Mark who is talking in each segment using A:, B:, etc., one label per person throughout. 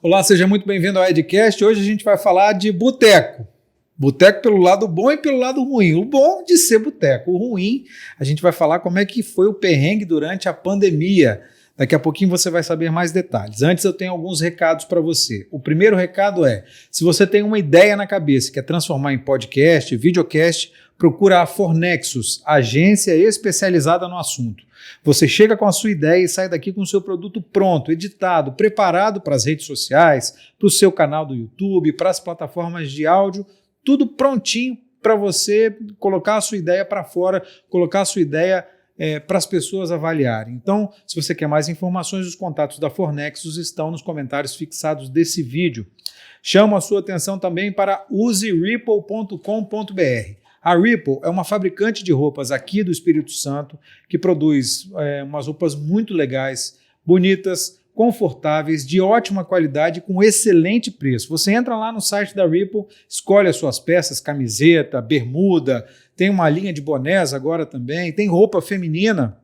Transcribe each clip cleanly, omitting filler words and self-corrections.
A: Olá, seja muito bem-vindo ao Edcast. Hoje a gente vai falar de boteco. Boteco pelo lado bom e pelo lado ruim. O bom de ser boteco. O ruim, a gente vai falar como é que foi o perrengue durante a pandemia. Daqui a pouquinho você vai saber mais detalhes. Antes eu tenho alguns recados para você. O primeiro recado é, se você tem uma ideia na cabeça, quer transformar em podcast, videocast, procura a Fornexus, agência especializada no assunto. Você chega com a sua ideia e sai daqui com o seu produto pronto, editado, preparado para as redes sociais, para o seu canal do YouTube, para as plataformas de áudio, tudo prontinho para você colocar a sua ideia para fora, colocar a sua ideia para as pessoas avaliarem. Então, se você quer mais informações, os contatos da Fornexus estão nos comentários fixados desse vídeo. Chamo a sua atenção também para useripple.com.br. A Ripple é uma fabricante de roupas aqui do Espírito Santo que produz umas roupas muito legais, bonitas, confortáveis, de ótima qualidade com excelente preço. Você entra lá no site da Ripple, escolhe as suas peças, camiseta, bermuda, tem uma linha de bonés agora também, tem roupa feminina.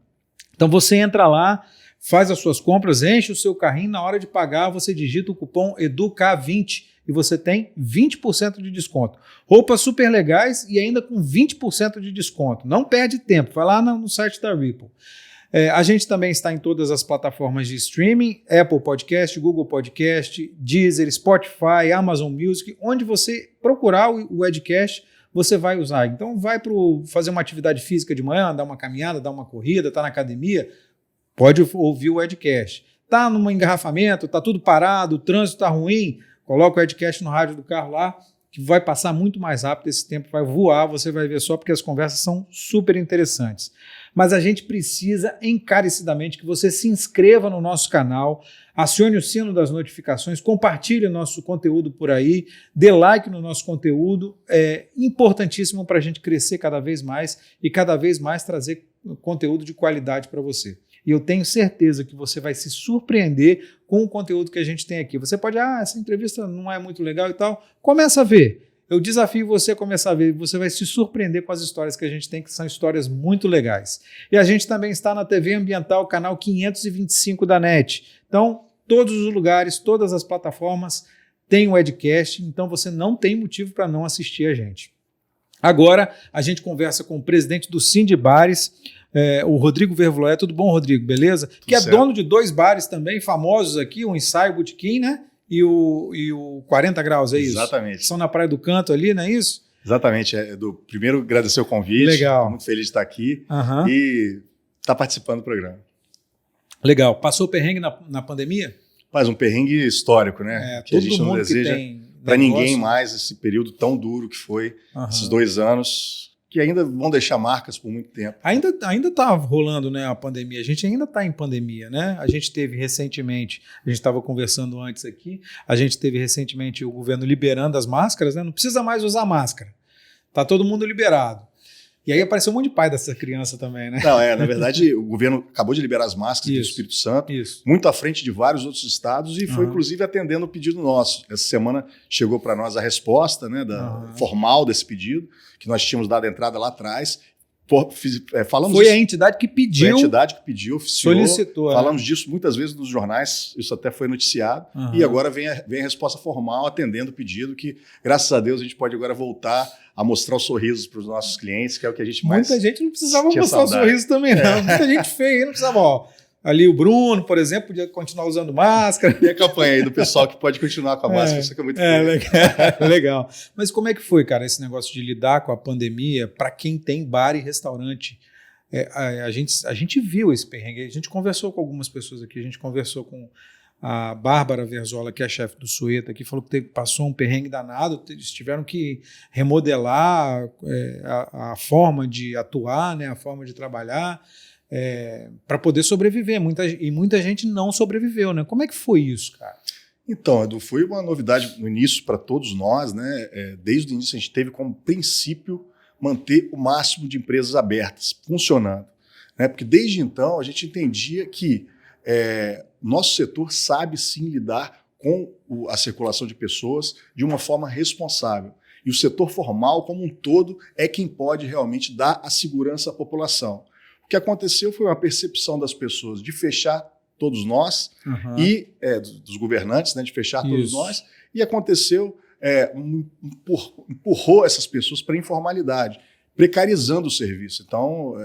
A: Então você entra lá, faz as suas compras, enche o seu carrinho, na hora de pagar você digita o cupom EDUCA20 e você tem 20% de desconto. Roupas super legais e ainda com 20% de desconto. Não perde tempo, vai lá no site da Ripple. A gente também está em todas as plataformas de streaming, Apple Podcast, Google Podcast, Deezer, Spotify, Amazon Music, onde você procurar o Edcast, você vai usar. Então vai fazer uma atividade física de manhã, dar uma caminhada, dar uma corrida, está na academia, pode ouvir o Edcast. Está num engarrafamento, está tudo parado, o trânsito está ruim, coloca o Edcast no rádio do carro lá, que vai passar muito mais rápido, esse tempo vai voar, você vai ver só, porque as conversas são super interessantes. Mas a gente precisa encarecidamente que você se inscreva no nosso canal, acione o sino das notificações, compartilhe o nosso conteúdo por aí, dê like no nosso conteúdo, é importantíssimo para a gente crescer cada vez mais e cada vez mais trazer conteúdo de qualidade para você. E eu tenho certeza que você vai se surpreender com o conteúdo que a gente tem aqui. Você pode, essa entrevista não é muito legal e tal. Começa a ver. Eu desafio você a começar a ver. Você vai se surpreender com as histórias que a gente tem, que são histórias muito legais. E a gente também está na TV Ambiental, canal 525 da NET. Então, todos os lugares, todas as plataformas têm o Edcast, então você não tem motivo para não assistir a gente. Agora, a gente conversa com o presidente do Sindibares, o Rodrigo Vervloé. Tudo bom, Rodrigo? Beleza?
B: Tudo
A: que é
B: certo.
A: dono de 2 bares também famosos aqui, o Ensaio Botequim, né? E o 40 Graus, é isso?
B: Exatamente.
A: São na Praia do Canto ali, não é isso?
B: Exatamente. Primeiro, agradecer o convite.
A: Legal.
B: Estou muito feliz de estar aqui
A: Uhum.
B: e estar participando do programa.
A: Legal. Passou perrengue na pandemia?
B: Mas um perrengue histórico, né? Que a gente não deseja para ninguém mais esse período tão duro que foi esses 2 anos, que ainda vão deixar marcas por muito tempo.
A: Ainda está rolando, né, a pandemia, a gente ainda está em pandemia, né? A gente teve recentemente, a gente estava conversando antes aqui, a gente teve recentemente o governo liberando as máscaras, né? Não precisa mais usar máscara, tá todo mundo liberado. E aí apareceu um monte de pai dessa criança também, né?
B: Não, na verdade, o governo acabou de liberar as máscaras aqui do Espírito Santo, muito à frente de vários outros estados e foi, inclusive, atendendo o pedido nosso. Essa semana chegou para nós a resposta, né, formal desse pedido, que nós tínhamos dado entrada lá atrás.
A: Foi a entidade que pediu.
B: Foi a entidade que pediu, oficiou.
A: Solicitou.
B: Falamos disso muitas vezes nos jornais, isso até foi noticiado. E agora vem a resposta formal atendendo o pedido, que, graças a Deus, a gente pode agora voltar a mostrar os sorrisos para os nossos clientes, que é o que a gente mais.
A: Muita gente não precisava mostrar o sorriso também, não. Muita gente feia, não precisava. Ali o Bruno, por exemplo, podia continuar usando máscara.
B: E a campanha aí do pessoal que pode continuar com a máscara, isso que é muito
A: legal. Mas como é que foi, cara, esse negócio de lidar com a pandemia para quem tem bar e restaurante? A gente viu esse perrengue, a gente conversou com algumas pessoas aqui, a gente conversou com a Bárbara Verzola, que é a chefe do Sueta, que falou que passou um perrengue danado, eles tiveram que remodelar a forma de atuar, né, a forma de trabalhar, para poder sobreviver. Muita gente não sobreviveu, né? Como é que foi isso, cara?
B: Então, Edu, foi uma novidade no início para todos nós, né? Desde o início a gente teve como princípio manter o máximo de empresas abertas, funcionando, né? Porque desde então a gente entendia que nosso setor sabe sim lidar com a circulação de pessoas de uma forma responsável. E o setor formal como um todo é quem pode realmente dar a segurança à população. O que aconteceu foi uma percepção das pessoas de fechar todos nós e dos governantes, né, de fechar todos nós, e aconteceu, empurrou essas pessoas para a informalidade, precarizando o serviço. Então,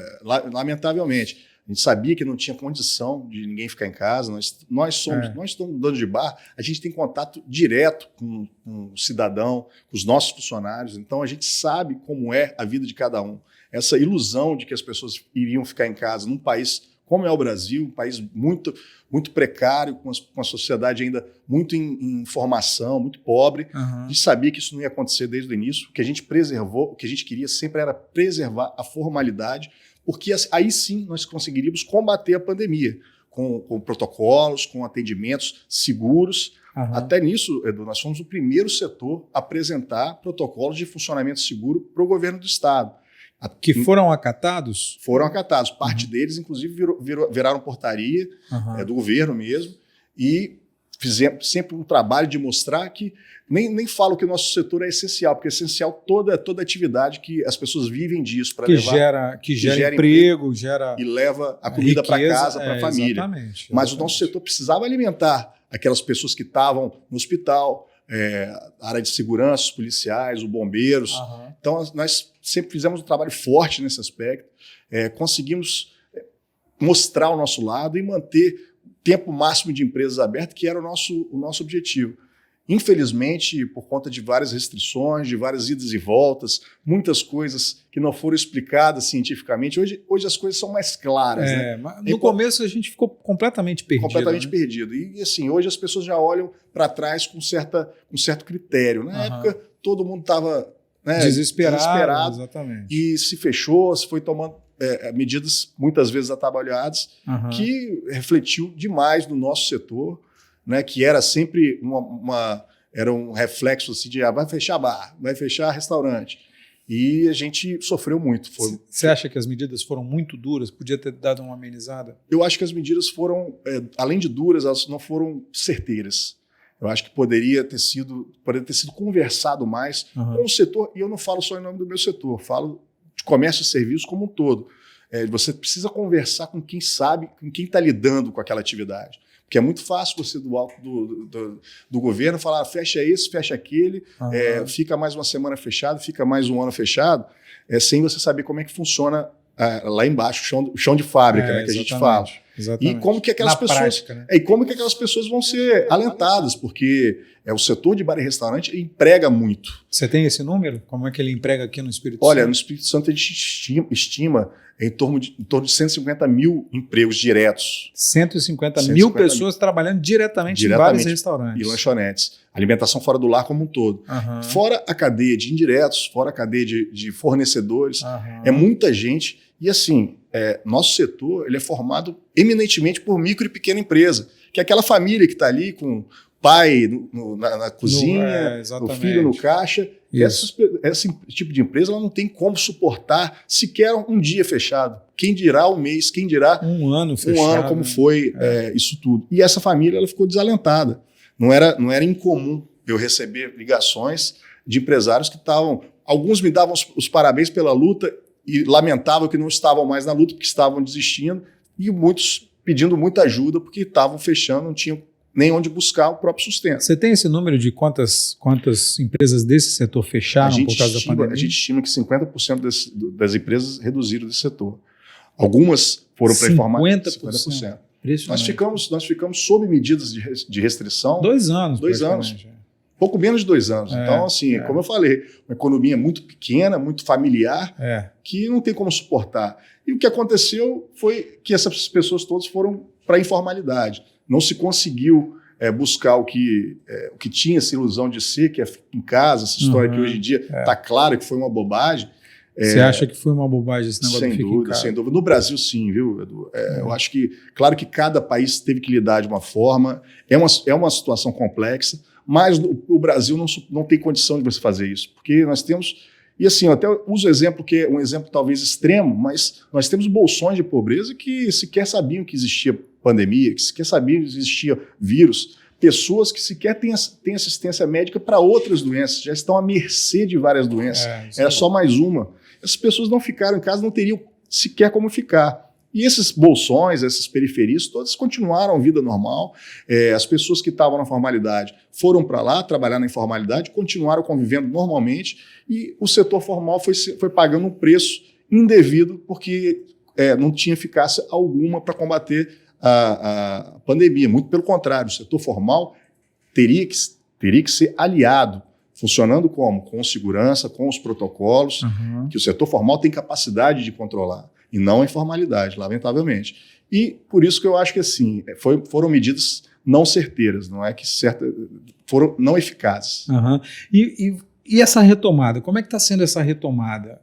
B: lamentavelmente, a gente sabia que não tinha condição de ninguém ficar em casa. Nós estamos donos de bar, a gente tem contato direto com o cidadão, com os nossos funcionários. Então a gente sabe como é a vida de cada um. Essa ilusão de que as pessoas iriam ficar em casa num país como é o Brasil, um país muito, muito precário, com a sociedade ainda muito em formação, muito pobre. A gente sabia que isso não ia acontecer desde o início. O que a gente preservou, o que a gente queria sempre era preservar a formalidade, porque aí sim nós conseguiríamos combater a pandemia, com protocolos, com atendimentos seguros. Até nisso, Edu, nós fomos o primeiro setor a apresentar protocolos de funcionamento seguro para o governo do Estado.
A: Que foram acatados?
B: Foram acatados. Parte deles, inclusive, viraram portaria do governo mesmo, e fizemos sempre um trabalho de mostrar que nem falo que o nosso setor é essencial, porque é essencial toda atividade que as pessoas vivem disso para levar,
A: que gera emprego,
B: e leva a comida para casa, para a família.
A: Exatamente.
B: Mas o nosso setor precisava alimentar aquelas pessoas que estavam no hospital, a área de segurança, os policiais, os bombeiros. Então nós sempre fizemos um trabalho forte nesse aspecto, conseguimos mostrar o nosso lado e manter o tempo máximo de empresas abertas, que era o nosso objetivo. Infelizmente, por conta de várias restrições, de várias idas e voltas, muitas coisas que não foram explicadas cientificamente, hoje as coisas são mais claras. Né?
A: No começo a gente ficou completamente perdido.
B: Completamente perdido. E assim, hoje as pessoas já olham para trás com certo critério. Na época, todo mundo estava desesperado.
A: Exatamente.
B: E se fechou, se foi tomando medidas muitas vezes atabalhadas, que refletiu demais no nosso setor, né, que era sempre era um reflexo assim de vai fechar bar, vai fechar restaurante. E a gente sofreu muito.
A: Você acha que as medidas foram muito duras? Podia ter dado uma amenizada?
B: Eu acho que as medidas foram, além de duras, elas não foram certeiras. Eu acho que poderia ter sido conversado mais com o setor, e eu não falo só em nome do meu setor, falo de comércio e serviços como um todo. Você precisa conversar com quem sabe, com quem está lidando com aquela atividade. Porque é muito fácil você, do alto do governo, falar fecha esse, fecha aquele, fica mais uma semana fechado, fica mais um ano fechado, sem você saber como é que funciona lá embaixo, o chão de fábrica, né, que a gente fala.
A: Exatamente.
B: E como que aquelas pessoas, prática, né? E como que aquelas pessoas vão ser alentadas, porque o setor de bar e restaurante emprega muito.
A: Você tem esse número? Como é que ele emprega aqui no Espírito Santo?
B: Olha, no Espírito Santo a gente estima em torno de 150 mil empregos diretos.
A: 150 mil pessoas trabalhando diretamente em bares e restaurantes.
B: E lanchonetes. Alimentação fora do lar como um todo. Fora a cadeia de indiretos, fora a cadeia de fornecedores. É muita gente. E assim, nosso setor ele é formado eminentemente por micro e pequena empresa, que é aquela família que está ali com o pai na cozinha, o filho no caixa. Esse tipo de empresa ela não tem como suportar sequer um dia fechado. Quem dirá um mês, quem dirá
A: um ano fechado.
B: Um ano, como foi isso tudo. E essa família ela ficou desalentada. Não era incomum eu receber ligações de empresários que estavam... Alguns me davam os parabéns pela luta e lamentavam que não estavam mais na luta, porque estavam desistindo, e muitos pedindo muita ajuda porque estavam fechando, não tinham nem onde buscar o próprio sustento.
A: Você tem esse número de quantas empresas desse setor fecharam por causa da pandemia?
B: A gente estima que 50% das empresas reduziram desse setor. Algumas foram para informar
A: 50%.
B: Nós ficamos sob medidas de restrição.
A: 2 anos.
B: 2 anos. Pouco menos de 2 anos. Então, assim, como eu falei, uma economia muito pequena, muito familiar, que não tem como suportar. E o que aconteceu foi que essas pessoas todas foram para a informalidade. Não se conseguiu buscar o que tinha essa ilusão de ser, que é em casa, essa história que hoje em dia está claro que foi uma bobagem.
A: Você acha que foi uma bobagem esse negócio
B: sem dúvida, sem dúvida. No Brasil, sim, viu, Edu? Eu acho que, claro que cada país teve que lidar de uma forma, é uma situação complexa, mas o Brasil não tem condição de você fazer isso, porque nós temos... E assim, eu até uso o exemplo que é um exemplo talvez extremo, mas nós temos bolsões de pobreza que sequer sabiam que existia pandemia, que sequer sabiam que existia vírus, pessoas que sequer têm assistência médica para outras doenças, já estão à mercê de várias doenças. Era só mais uma. Essas pessoas não ficaram em casa, não teriam sequer como ficar. E esses bolsões, essas periferias, todas continuaram a vida normal. As pessoas que estavam na formalidade foram para lá trabalhar na informalidade, continuaram convivendo normalmente, e o setor formal foi pagando um preço indevido porque não tinha eficácia alguma para combater a pandemia. Muito pelo contrário, o setor formal teria que ser aliado, funcionando como? Com segurança, com os protocolos, que o setor formal tem capacidade de controlar, e não a informalidade, lamentavelmente. E por isso que eu acho que assim, foram medidas não certeiras, não é que foram não eficazes.
A: E essa retomada, como é que está sendo essa retomada?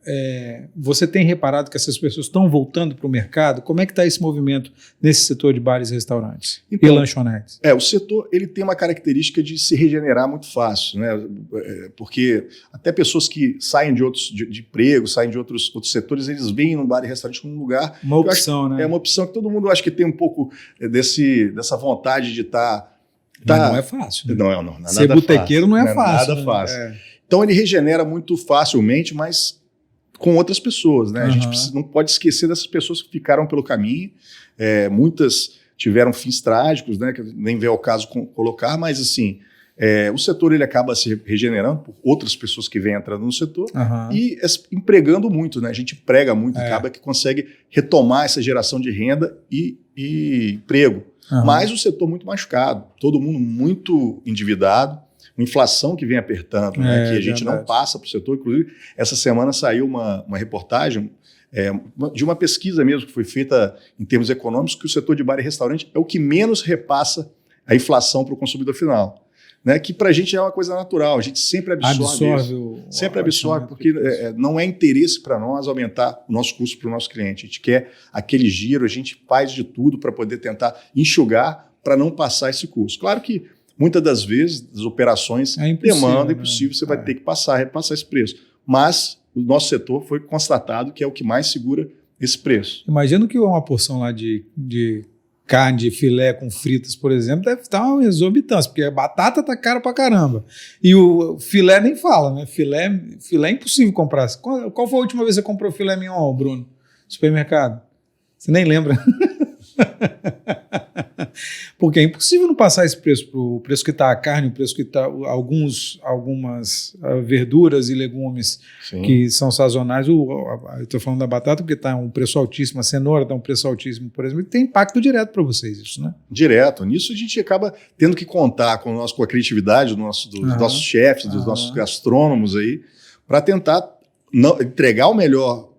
A: Você tem reparado que essas pessoas estão voltando para o mercado? Como é que está esse movimento nesse setor de bares e restaurantes e lanchonetes?
B: O setor ele tem uma característica de se regenerar muito fácil, né? Porque até pessoas que saem de emprego, saem de outros setores, eles veem no bar e restaurante como um lugar...
A: Uma opção, né?
B: É uma opção que todo mundo acha que tem um pouco dessa vontade de estar...
A: Mas não é fácil. Né?
B: Não, nada
A: ser botequeiro não é fácil.
B: Nada fácil. Então ele regenera muito facilmente, mas com outras pessoas, né? A gente não pode esquecer dessas pessoas que ficaram pelo caminho. Muitas tiveram fins trágicos, né? Que nem veio ao caso colocar, mas assim, o setor ele acaba se regenerando por outras pessoas que vêm entrando no setor e empregando muito, né? A gente emprega muito, acaba que consegue retomar essa geração de renda e emprego. Mas o setor muito machucado, todo mundo muito endividado, uma inflação que vem apertando, né, que a gente não passa para o setor. Inclusive, essa semana saiu uma reportagem de uma pesquisa mesmo que foi feita em termos econômicos, que o setor de bar e restaurante é o que menos repassa a inflação para o consumidor final. Né, que para a gente é uma coisa natural, a gente sempre absorve sempre absorve, porque não é interesse para nós aumentar o nosso custo para o nosso cliente. A gente quer aquele giro, a gente faz de tudo para poder tentar enxugar para não passar esse custo. Claro que muitas das vezes as operações demandam, é impossível, você vai ter que repassar esse preço. Mas o nosso setor foi constatado que é o que mais segura esse preço.
A: Imagino que uma porção lá de carne de filé com fritas, por exemplo, deve estar uma exorbitância, porque a batata tá cara pra caramba. E o filé nem fala, né? Filé é impossível comprar. Qual foi a última vez que você comprou filé mignon, Bruno? No supermercado? Você nem lembra? Porque é impossível não passar esse preço, o preço que está a carne, o preço que está algumas verduras e legumes que são sazonais. Eu estou falando da batata porque está um preço altíssimo, a cenoura está um preço altíssimo, por exemplo, e tem impacto direto para vocês isso, né?
B: Direto. Nisso a gente acaba tendo que contar com a criatividade dos nossos chefes, dos nossos gastrônomos aí, para tentar entregar o melhor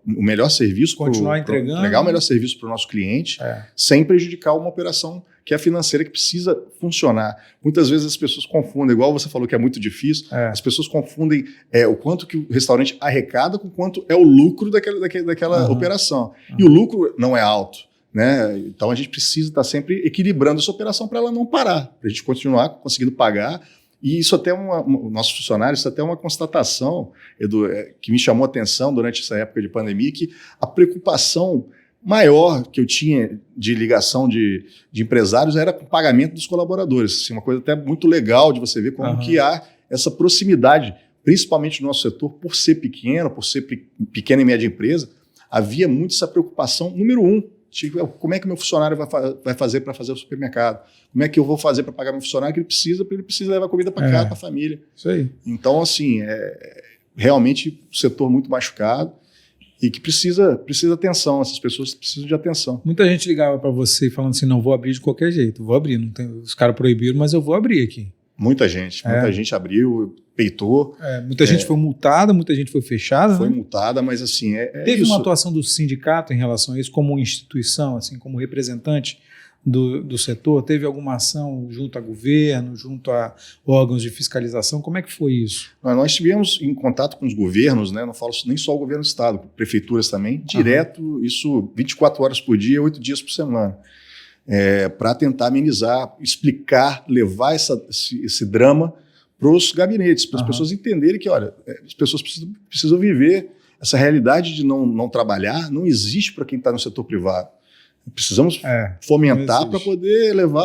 B: serviço, entregar o melhor serviço para o nosso cliente, sem prejudicar uma operação que é a financeira, que precisa funcionar. Muitas vezes as pessoas confundem, igual você falou que é muito difícil, as pessoas confundem o quanto que o restaurante arrecada com quanto é o lucro daquela operação. E o lucro não é alto, né? Então a gente precisa estar sempre equilibrando essa operação para ela não parar, para a gente continuar conseguindo pagar. E isso até nossos funcionários, isso até é uma constatação, Edu, que me chamou a atenção durante essa época de pandemia, que a preocupação maior que eu tinha de ligação de empresários era com o pagamento dos colaboradores. Assim, uma coisa até muito legal de você ver como que há essa proximidade, principalmente no nosso setor, por ser pequeno, por ser pequena e média empresa, havia muito essa preocupação, número um, tipo, como é que meu funcionário vai fazer para fazer o supermercado? Como é que eu vou fazer para pagar meu funcionário que ele precisa levar comida para casa, para a família.
A: Isso aí.
B: Então, assim, realmente o setor muito machucado e que precisa atenção, essas pessoas precisam de atenção.
A: Muita gente ligava para você falando assim, não, vou abrir de qualquer jeito, vou abrir, os caras proibiram, mas eu vou abrir aqui.
B: Muita gente abriu, peitou.
A: Muita gente foi multada, muita gente foi fechada.
B: Foi multada, mas assim,
A: Teve
B: isso.
A: uma atuação do sindicato em relação a isso, como instituição, assim, como representante do setor? Teve alguma ação junto a governo, junto a órgãos de fiscalização? Como é que foi isso?
B: Nós estivemos em contato com os governos, né? Não falo nem só o governo do estado, prefeituras também, direto, isso 24 horas por dia, 8 dias por semana. Para tentar amenizar, explicar, levar esse drama para os gabinetes, para as pessoas entenderem que, olha, as pessoas precisam viver essa realidade de não trabalhar, não existe para quem está no setor privado. Precisamos fomentar para poder levar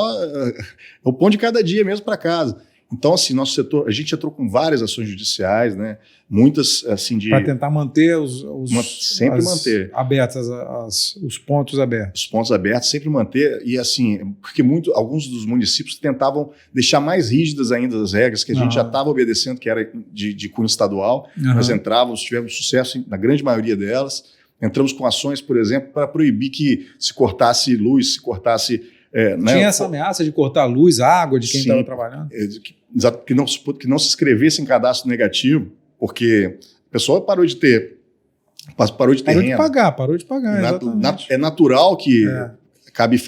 B: o pão de cada dia mesmo para casa. Então, assim, nosso setor, a gente entrou com várias ações judiciais, né? Muitas, assim,
A: para tentar manter
B: sempre manter
A: abertas, os pontos abertos.
B: Os pontos abertos, sempre manter, e assim, porque alguns dos municípios tentavam deixar mais rígidas ainda as regras que a gente já estava obedecendo, que era de cunho estadual. Nós entrávamos, tivemos sucesso na grande maioria delas. Entramos com ações, por exemplo, para proibir que se cortasse luz, se cortasse...
A: Tinha essa ameaça de cortar a luz, a água de quem estava trabalhando?
B: Que não se inscrevesse em cadastro negativo, porque a pessoa parou de ter renda.
A: Parou de pagar, exatamente.
B: É natural que acabe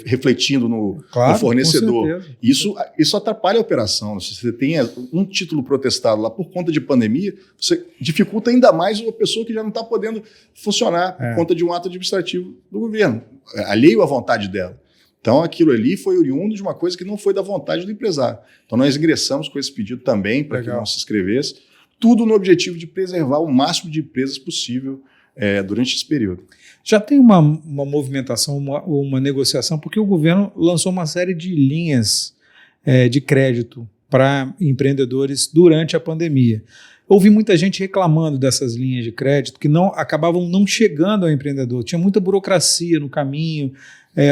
B: refletindo no fornecedor. Isso atrapalha a operação. Se você tem um título protestado lá por conta de pandemia, você dificulta ainda mais uma pessoa que já não está podendo funcionar por conta de um ato administrativo do governo, alheio à vontade dela. Então, aquilo ali foi oriundo de uma coisa que não foi da vontade do empresário. Então, nós ingressamos com esse pedido também para que não se inscrevesse, tudo no objetivo de preservar o máximo de empresas possível durante esse período.
A: Já tem uma movimentação, uma negociação, porque o governo lançou uma série de linhas de crédito para empreendedores durante a pandemia. Houve muita gente reclamando dessas linhas de crédito que acabavam não chegando ao empreendedor. Tinha muita burocracia no caminho,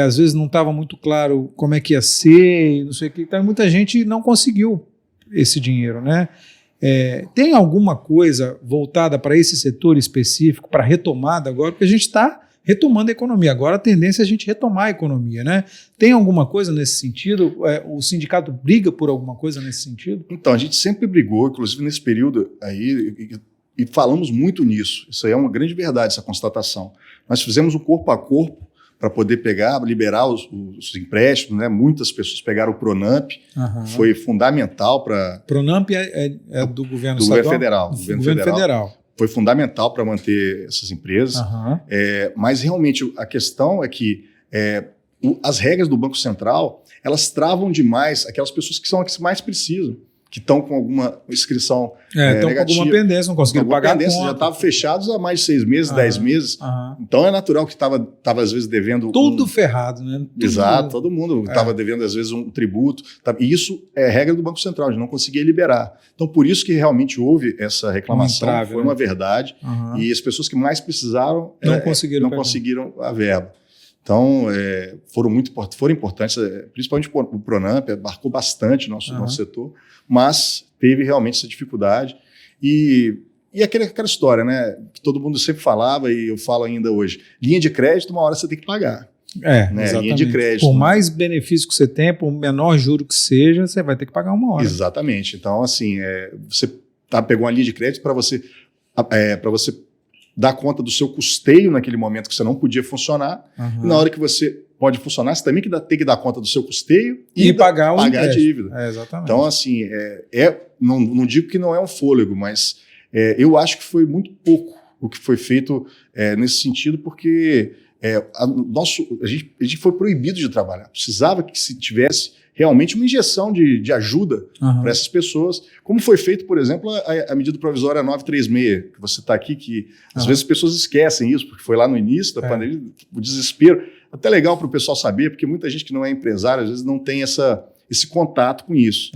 A: às vezes não estava muito claro como é que ia ser, não sei o que. Então, muita gente não conseguiu esse dinheiro, né? Tem alguma coisa voltada para esse setor específico, para retomada agora? Porque a gente está retomando a economia. Agora a tendência é a gente retomar a economia, né? Tem alguma coisa nesse sentido? O sindicato briga por alguma coisa nesse sentido?
B: Então, a gente sempre brigou, inclusive nesse período aí, e falamos muito nisso. Isso aí é uma grande verdade, essa constatação. Nós fizemos um corpo a corpo para poder liberar os empréstimos, né? Muitas pessoas pegaram o Pronamp, foi fundamental para...
A: Pronamp é do governo
B: do
A: estadual?
B: Governo federal. Foi fundamental para manter essas empresas, mas realmente a questão é que as regras do Banco Central, elas travam demais aquelas pessoas que são as que mais precisam, que estão com alguma inscrição
A: negativa.
B: Com
A: alguma pendência, não conseguiram pagar a conta.
B: Já estavam fechados há mais de 6 meses, 10 meses. Então é natural que estava às vezes devendo...
A: Tudo ferrado, né?
B: Exato, todo mundo estava devendo às vezes um tributo. E isso é regra do Banco Central, de não conseguir liberar. Então por isso que realmente houve essa reclamação, foi uma verdade. E as pessoas que mais precisaram não conseguiram a verba. Então, foram importantes, principalmente o Pronamp, marcou bastante o nosso setor, mas teve realmente essa dificuldade. E aquela história, né, que todo mundo sempre falava, e eu falo ainda hoje, linha de crédito, uma hora você tem que pagar. Né? Linha de crédito.
A: Por mais benefício que você tenha, por menor juro que seja, você vai ter que pagar uma hora.
B: Exatamente. Então, assim, você pegou uma linha de crédito para você dar conta do seu custeio naquele momento que você não podia funcionar. E na hora que você pode funcionar, você também tem que dar conta do seu custeio e pagar a dívida.
A: Exatamente.
B: Então, assim, não digo que não é um fôlego, mas eu acho que foi muito pouco o que foi feito nesse sentido, porque a gente foi proibido de trabalhar. Precisava que se tivesse realmente uma injeção de ajuda para essas pessoas, como foi feito, por exemplo, a medida provisória 936, que você está aqui, que às vezes as pessoas esquecem isso, porque foi lá no início da pandemia, o desespero. Até legal para o pessoal saber, porque muita gente que não é empresário, às vezes não tem esse contato com isso.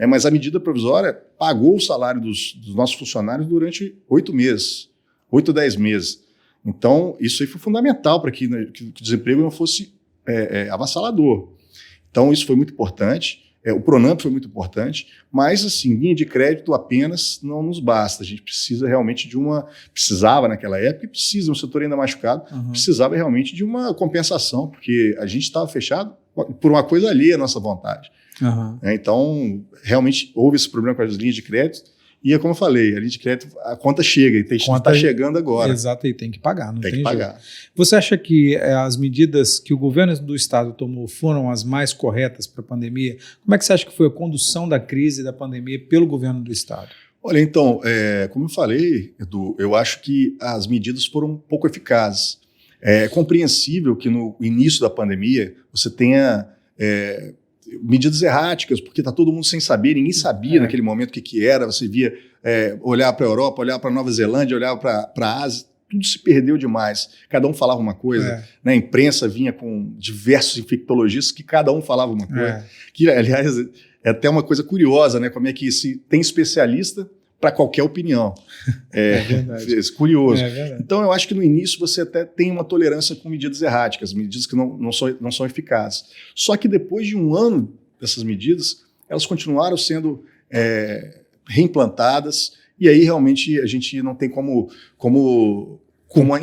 B: Mas a medida provisória pagou o salário dos nossos funcionários durante 8 meses, 8 a 10 meses. Então, isso aí foi fundamental para que o desemprego não fosse avassalador. Então, isso foi muito importante. O Pronamp foi muito importante, mas, assim, linha de crédito apenas não nos basta. A gente precisa realmente precisava naquela época, e precisa, um setor ainda machucado, precisava realmente de uma compensação, porque a gente estava fechado por uma coisa alheia à nossa vontade. Então, realmente, houve esse problema com as linhas de crédito. E, como eu falei, a linha de crédito, a conta chega, e está chegando agora.
A: Exato, e tem que pagar, não tem
B: que pagar.
A: Você acha que as medidas que o governo do Estado tomou foram as mais corretas para a pandemia? Como é que você acha que foi a condução da crise da pandemia pelo governo do Estado?
B: Olha, então, como eu falei, Edu, eu acho que as medidas foram pouco eficazes. É compreensível que no início da pandemia você tenha... medidas erráticas, porque está todo mundo sem saber, ninguém sabia naquele momento o que era, você via olhar para a Europa, olhar para a Nova Zelândia, olhar para a Ásia, tudo se perdeu demais. Cada um falava uma coisa, né? A imprensa vinha com diversos infectologistas que cada um falava uma coisa. Que, aliás, é até uma coisa curiosa, né? Como é que se tem especialista para qualquer opinião. É curioso. Então, eu acho que no início você até tem uma tolerância com medidas erráticas, medidas que não são eficazes. Só que depois de um ano dessas medidas, elas continuaram sendo reimplantadas, e aí realmente a gente não tem como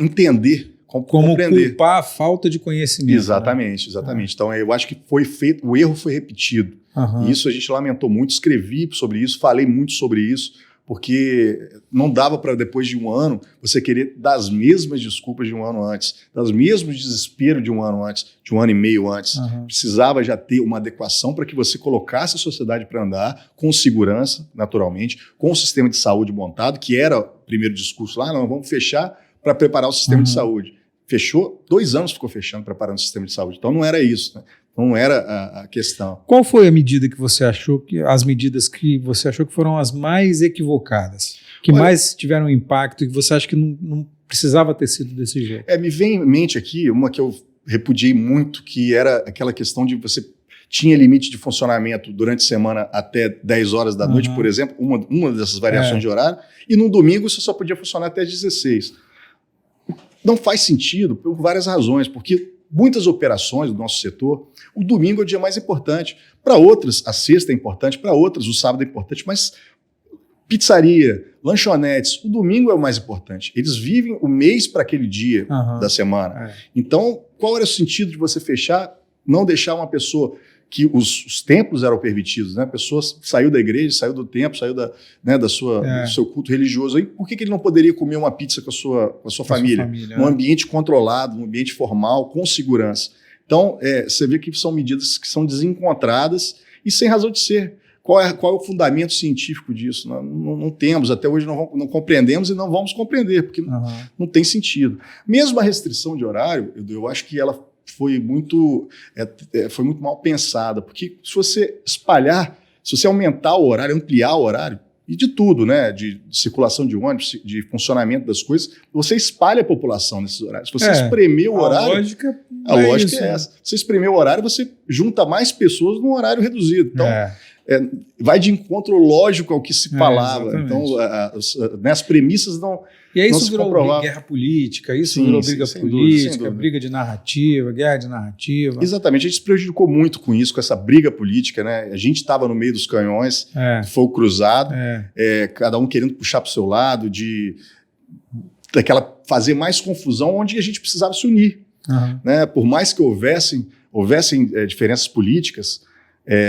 B: entender, como compreender.
A: Culpar a falta de conhecimento.
B: Exatamente. Então, eu acho que foi feito, o erro foi repetido. E isso a gente lamentou muito, escrevi sobre isso, falei muito sobre isso, porque não dava para, depois de um ano, você querer dar as mesmas desculpas de um ano antes, das mesmos desespero de um ano antes, de um ano e meio antes. Precisava já ter uma adequação para que você colocasse a sociedade para andar com segurança, naturalmente, com o sistema de saúde montado, que era o primeiro discurso lá, não, vamos fechar para preparar o sistema de saúde. Fechou, 2 anos ficou fechando, preparando o sistema de saúde. Então não era isso, né? Não era a questão.
A: Qual foi a medida que você achou as medidas que você achou que foram as mais equivocadas? Que mais tiveram impacto e que você acha que não precisava ter sido desse jeito?
B: Me vem em mente aqui uma que eu repudiei muito, que era aquela questão de você tinha limite de funcionamento durante a semana até 10 horas da noite, por exemplo, uma dessas variações de horário, e no domingo você só podia funcionar até 16. Não faz sentido por várias razões, porque muitas operações do nosso setor, o domingo é o dia mais importante. Para outras, a sexta é importante, para outras, o sábado é importante, mas pizzaria, lanchonetes, o domingo é o mais importante. Eles vivem o mês para aquele dia da semana. Então, qual era o sentido de você fechar, não deixar uma pessoa que os templos eram permitidos, né? A pessoa saiu da igreja, saiu do templo, saiu do seu culto religioso. Aí, por que ele não poderia comer uma pizza com a sua família? Num ambiente controlado, num ambiente formal, com segurança. Então, você vê que são medidas que são desencontradas e sem razão de ser. Qual é o fundamento científico disso? Não temos, até hoje não compreendemos e não vamos compreender, porque não tem sentido. Mesmo a restrição de horário, eu acho que ela foi muito mal pensada, porque se você se você aumentar o horário, ampliar o horário, e de tudo, né, de circulação de ônibus, de funcionamento das coisas, você espalha a população nesses horários. Se você espremer o horário... A lógica é essa. Se você espremer o horário, você junta mais pessoas num horário reduzido. Então, vai de encontro lógico ao que se falava. Então, as premissas não...
A: E aí isso virou guerra política, virou briga política, briga de narrativa, guerra de narrativa.
B: Exatamente, a gente se prejudicou muito com isso, com essa briga política, né? A gente estava no meio dos canhões, fogo cruzado, cada um querendo puxar para o seu lado, fazer mais confusão, onde a gente precisava se unir. Né? Por mais que houvessem diferenças políticas,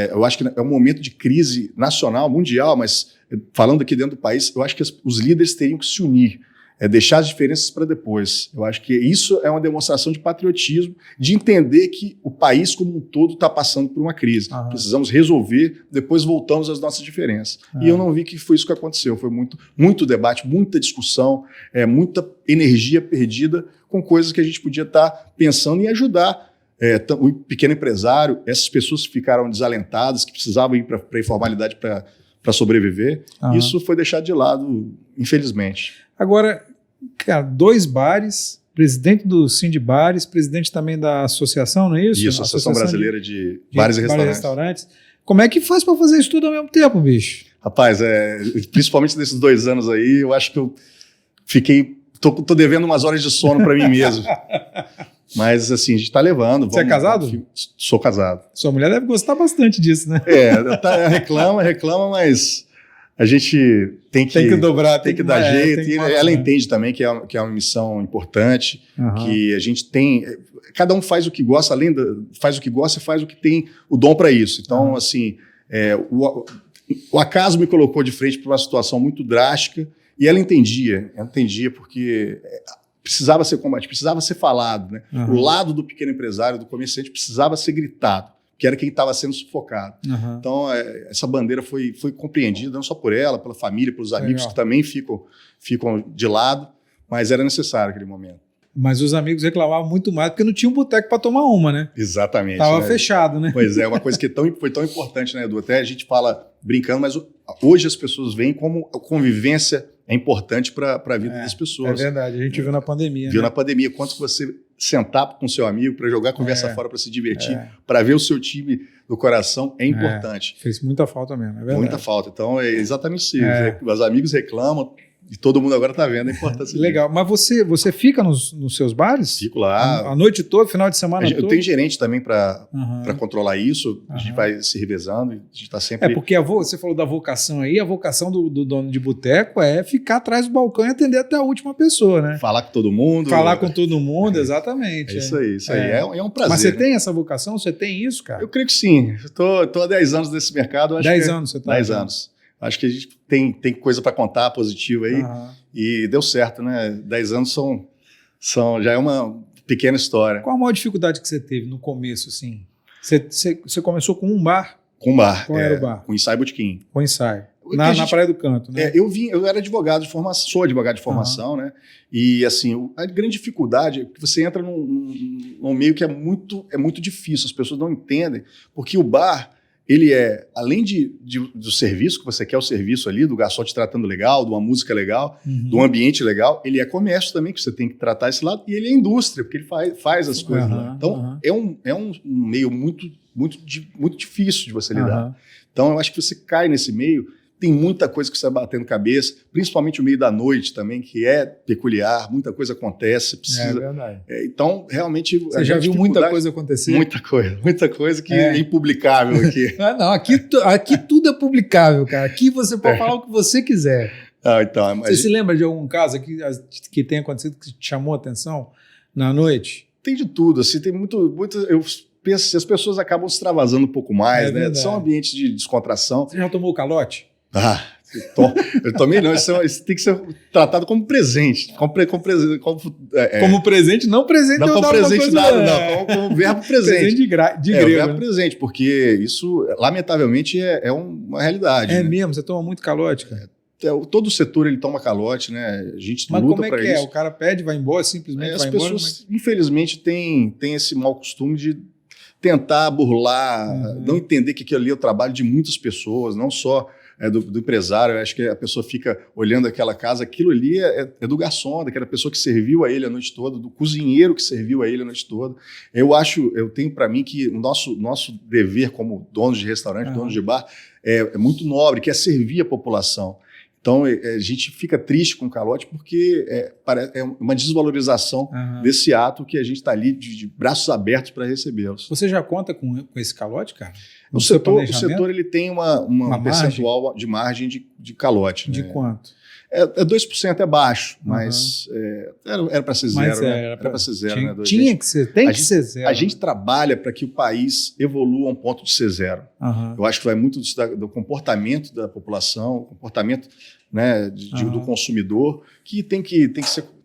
B: eu acho que é um momento de crise nacional, mundial, mas falando aqui dentro do país, eu acho que os líderes teriam que se unir, deixar as diferenças para depois. Eu acho que isso é uma demonstração de patriotismo, de entender que o país como um todo está passando por uma crise. Precisamos resolver, depois voltamos às nossas diferenças. E eu não vi que foi isso que aconteceu. Foi muito debate, muita discussão, muita energia perdida com coisas que a gente podia estar pensando em ajudar o pequeno empresário, essas pessoas que ficaram desalentadas, que precisavam ir para a informalidade para sobreviver. Isso foi deixado de lado, infelizmente.
A: Agora, cara, 2 bares, presidente do Sindibares, presidente também da associação, não é isso?
B: Isso, Associação Brasileira de Bares e Restaurantes.
A: Como é que faz para fazer isso tudo ao mesmo tempo, bicho?
B: Rapaz, principalmente nesses 2 anos aí, eu acho que eu tô devendo umas horas de sono para mim mesmo. Mas, assim, a gente tá levando.
A: Você é casado?
B: Sou casado.
A: Sua mulher deve gostar bastante disso, né?
B: Reclama, mas a gente tem que
A: dobrar,
B: tem que dar jeito. E ela entende também que é uma missão importante, que a gente tem... Cada um faz o que gosta, faz o que gosta e faz o que tem o dom para isso. Então, assim, o acaso me colocou de frente para uma situação muito drástica e ela entendia porque... precisava ser combatido, precisava ser falado, né? O lado do pequeno empresário, do comerciante, precisava ser gritado, que era quem estava sendo sufocado. Então, essa bandeira foi compreendida, não só por ela, pela família, pelos amigos que também ficam de lado, mas era necessário aquele momento.
A: Mas os amigos reclamavam muito mais porque não tinha um boteco para tomar uma, né?
B: Exatamente.
A: Tava fechado, né?
B: Pois é, uma coisa que foi tão importante, né, Edu? Até a gente fala brincando, mas hoje as pessoas veem como a convivência é importante para a vida das pessoas.
A: É verdade, a gente viu na pandemia.
B: Viu na pandemia quanto que você sentar com seu amigo para jogar conversa fora, para se divertir, para ver o seu time do coração, é importante.
A: Fez muita falta mesmo, é verdade.
B: Muita falta. Então, é exatamente isso. Os amigos reclamam e todo mundo agora está vendo a importância.
A: Legal. Mas você fica nos seus bares?
B: Fico lá.
A: A noite toda, final de semana todo?
B: Eu tenho gerente também para controlar isso. A gente vai se revezando. A gente está sempre...
A: Porque você falou da vocação aí. A vocação do dono de boteco é ficar atrás do balcão e atender até a última pessoa, né?
B: Falar com todo mundo.
A: Falar com todo mundo, exatamente.
B: É isso aí. Isso aí. É um prazer.
A: Mas você tem essa vocação? Você tem isso, cara?
B: Eu creio que sim. Estou há 10 anos nesse mercado.
A: 10 anos você está?
B: 10 anos. Acho que a gente tem coisa para contar positiva aí. E deu certo, né? 10 anos já é uma pequena história.
A: Qual a maior dificuldade que você teve no começo, assim? Você começou com um bar?
B: Com um bar.
A: Qual era o bar?
B: Com o Ensaio Botequim.
A: Com ensaio. Na Praia do Canto, né?
B: Eu era advogado de formação, sou advogado de formação, né? E assim, a grande dificuldade é que você entra num meio que é muito difícil, as pessoas não entendem, porque o bar, ele além do serviço, que você quer o serviço ali, do garçom te tratando legal, de uma música legal, de um ambiente legal, ele é comércio também, que você tem que tratar esse lado, e ele é indústria, porque ele faz as coisas lá. Então, é um meio muito difícil de você lidar. Então, eu acho que você cai nesse meio, tem muita coisa que você vai batendo cabeça, principalmente o meio da noite também, que é peculiar, muita coisa acontece, precisa...
A: É verdade.
B: Então, realmente...
A: Você já viu muita coisa acontecer?
B: Muita coisa que é impublicável aqui.
A: Não, aqui tudo é publicável, cara. Aqui você pode falar o que você quiser.
B: Então,
A: você se lembra de algum caso que tenha acontecido que te chamou a atenção na noite?
B: Tem de tudo, assim, tem muito eu penso assim, as pessoas acabam se extravasando um pouco mais, né? São ambientes de descontração.
A: Você já tomou o calote?
B: Eu tomei não, isso tem que ser tratado como presente. Como
A: presente, não presente.
B: Não como presente dado, não, como verbo presente.
A: Presente de grego.
B: Verbo presente, porque isso, lamentavelmente, é uma realidade.
A: É
B: né?
A: mesmo, você toma muito calote, cara.
B: Todo o setor ele toma calote, né? A gente
A: mas
B: luta
A: como é
B: para
A: que
B: isso.
A: O cara pede, vai embora, simplesmente
B: as
A: vai
B: pessoas,
A: embora.
B: infelizmente, têm esse mau costume de tentar burlar, não entender que aquilo ali é o trabalho de muitas pessoas, não só do empresário. Eu acho que a pessoa fica olhando aquela casa, aquilo ali é do garçom, daquela pessoa que serviu a ele a noite toda, do cozinheiro que serviu a ele a noite toda. Eu tenho para mim que o nosso dever como donos de restaurante, donos de bar, é muito nobre, que é servir a população. Então, a gente fica triste com o calote porque é uma desvalorização desse ato que a gente está ali de braços abertos para recebê-los.
A: Você já conta com esse calote, cara?
B: O setor ele tem uma percentual de margem de calote.
A: De quanto?
B: 2% é baixo, mas era para ser zero. Era para ser zero.
A: Tinha que ser, tem que ser zero.
B: A gente trabalha para que o país evolua a um ponto de ser zero. Eu acho que vai muito do comportamento da população, comportamento, né, do consumidor, que tem que